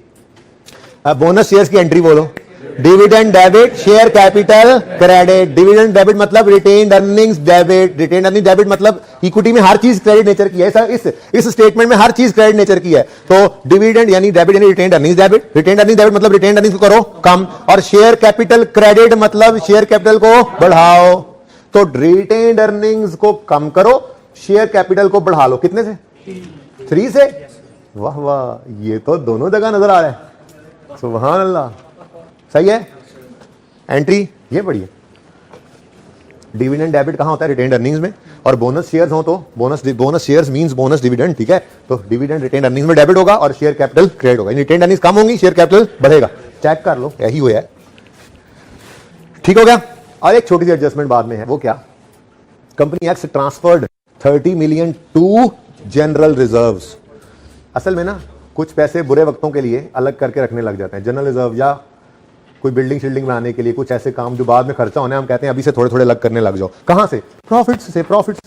अब बोनस शेयर्स की एंट्री बोलो। Dividend debit, share capital, credit. Dividend debit मतलब retained earnings debit, retained earning debit मतलब इक्विटी में हर चीज क्रेडिट नेचर की है, इस स्टेटमेंट में हर चीज क्रेडिट नेचर की है। तो डिविडेंड यानी डेबिट यानी retained earnings debit, retained earning debit मतलब रिटेन्ड अर्निंग्स को करो कम, और शेयर कैपिटल क्रेडिट मतलब शेयर कैपिटल को बढ़ाओ। तो रिटेन्ड अर्निंग्स को कम करो, शेयर कैपिटल को बढ़ा लो, कितने से? 3 से। वाह वाह, ये तो दोनों जगह नजर आ रहा है, सुभान अल्लाह, सही है। एंट्री ये बढ़िया। डिविडेंड डेबिट कहां होता है? रिटेन्ड अर्निंग्स में। और बोनस शेयर्स हो तो bonus shares means bonus dividend, ठीक है। तो डिविडेंड रिटेन्ड अर्निंग्स में डेबिट होगा और शेयर कैपिटल क्रेडिट होगा। रिटेन्ड अर्निंग्स कम होंगी, शेयर कैपिटल बढ़ेगा। चेक कर लो, यही हुआ है, ठीक हो गया। और एक छोटी सी एडजस्टमेंट बाद में है, वो क्या? Company X transferred 30 million to general reserves. असल में ना कुछ पैसे बुरे वक्तों के लिए अलग करके रखने लग जाते हैं, जनरल रिजर्व या कोई बिल्डिंग शिल्डिंग बनाने के लिए, कुछ ऐसे काम जो बाद में खर्चा होने, हम कहते हैं अभी से थोड़े थोड़े अलग करने लग जाओ। कहां से? प्रॉफिट्स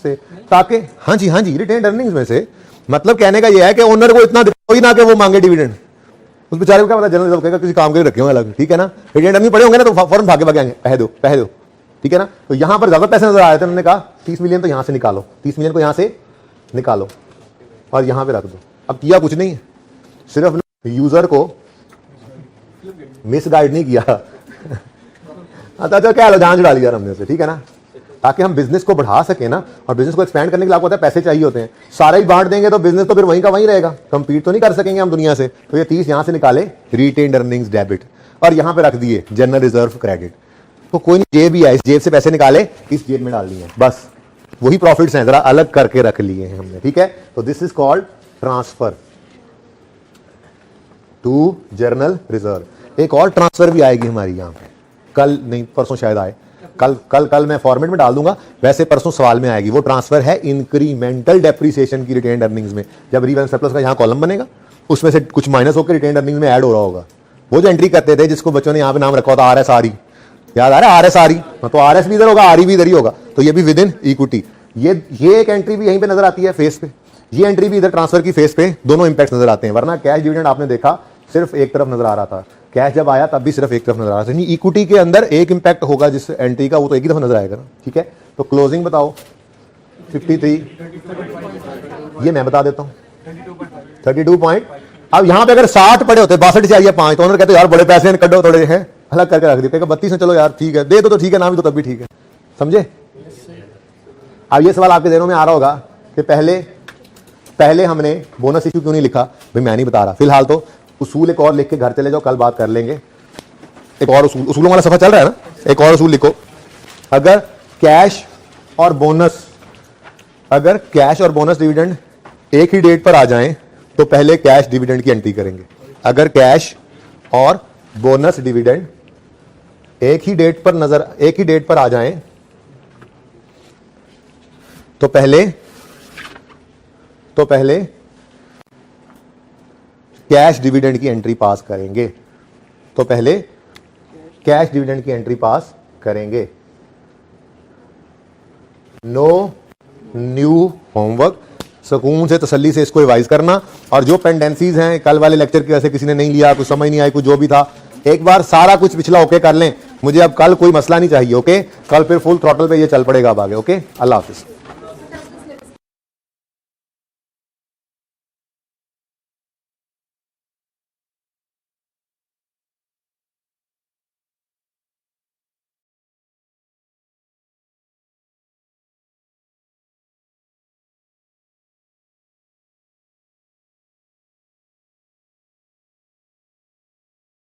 से, ताकि हाँ जी रिटेन्ड अर्निंग्स में से। मतलब कहने का यह है कि ओनर को इतना कोई ना कि वो मांगे डिविडेंड, उस बेचारे को क्या पता, जनरल रिजर्व कहेगा किसी काम के लिए रखे होंगे अलग, ठीक है ना। रिटेन्ड अर्निंग पड़े होंगे ना तो फौरन भागे भागे आएंगे, पैसे दो, ठीक है ना। तो यहां पर ज्यादा पैसे नजर आ रहे थे, उन्होंने कहा 30 मिलियन तो यहां से निकालो, 30 मिलियन को यहां से निकालो और यहां पे रख दो। अब किया कुछ नहीं है, सिर्फ यूजर को मिसगाइड नहीं किया, तो क्या लो, जान छुड़ा लिया हमने से, ठीक है ना, ताकि हम बिजनेस को बढ़ा सके ना। और बिजनेस को एक्सपेंड करने के लिए आपको होता है पैसे चाहिए होते हैं, सारा ही बांट देंगे तो बिजनेस तो फिर वहीं का वहीं रहेगा, कंपीट तो नहीं कर सकेंगे हम दुनिया से। तो ये 30 यहां से निकाले रिटेन्ड अर्निंग्स डेबिट और यहां पे रख दिए जनरल रिजर्व क्रेडिट। तो कोई नहीं, जेब ही है, इस जेब से पैसे निकाले, इस जेब में डाल दिए, बस वही प्रॉफिट्स हैं, जरा अलग करके रख लिए हैं हमने, ठीक है। तो this is called transfer to general reserve. एक और ट्रांसफर भी आएगी हमारी यहां पे, कल नहीं परसों शायद आए, कल मैं फॉर्मेट में डाल दूंगा, वैसे परसों सवाल में आएगी। वो ट्रांसफर है इंक्रीमेंटल डेप्रिसिएशन की रिटेन्ड अर्निंग्स में। जब रिवेन्यू सरप्लस का यहां कॉलम बनेगा, उसमें से कुछ माइनस होकर रिटेन्ड अर्निंग्स में ऐड हो रहा होगा। वो जो एंट्री करते थे, जिसको बच्चों ने यहां पे नाम रखा होता RSRE, याद आ रहा है RSRE, तो RS भी इधर होगा, RE भी इधर ही होगा, तो ये भी विद इन इक्विटी। ये एक एंट्री भी यहीं पे नजर आती है फेस पे, ये एंट्री भी इधर ट्रांसफर की फेस पे, दोनों इंपैक्ट नजर आते हैं। वरना कैश डिविडेंड आपने देखा सिर्फ एक तरफ नजर आ रहा था, कैश जब आया तब भी सिर्फ एक तरफ नजर आ रहा था। इक्विटी के अंदर एक इंपैक्ट होगा जिस एंट्री का, वो तो एक ही तरफ नजर आएगा ना, ठीक है। तो क्लोजिंग बताओ 53, ये मैं बता देता हूं 32 पॉइंट। अब यहां पे अगर 60 पड़े होते, 62 चाहिए 5, तो उन्होंने कहते यार बड़े पैसे कटो, थोड़े हैं अलग करके रख देते, 32 में चलो यार ठीक है, दे दो तो ठीक है, ना भी तो तब भी ठीक है, समझे। अब ये सवाल आपके दिनों में आ रहा होगा कि पहले हमने बोनस इश्यू क्यों नहीं लिखा? भाई मैं नहीं बता रहा, फिलहाल तो उसूल एक और लिख के घर चले जाओ, कल बात कर लेंगे। एक और उसूलों वाला सफर चल रहा है ना, एक और उसूल लिखो। अगर कैश और बोनस डिविडेंड एक ही डेट पर आ जाएं तो पहले कैश डिविडेंड की एंट्री करेंगे। अगर कैश और बोनस डिविडेंड एक ही डेट पर आ जाएं तो पहले कैश डिविडेंड की एंट्री पास करेंगे। तो पहले कैश डिविडेंड की एंट्री पास करेंगे। नो न्यू होमवर्क, सुकून से तसल्ली से इसको रिवाइज करना। और जो पेंडेंसीज हैं कल वाले लेक्चर की वजह से किसी ने नहीं लिया, कुछ समझ नहीं आई, कुछ जो भी था, एक बार सारा कुछ पिछला ओके कर लें। मुझे अब कल कोई मसला नहीं चाहिए। ओके, कल फिर फुल थ्रॉटल पे ये चल पड़ेगा अब आगे। ओके, अल्लाह हाफिज।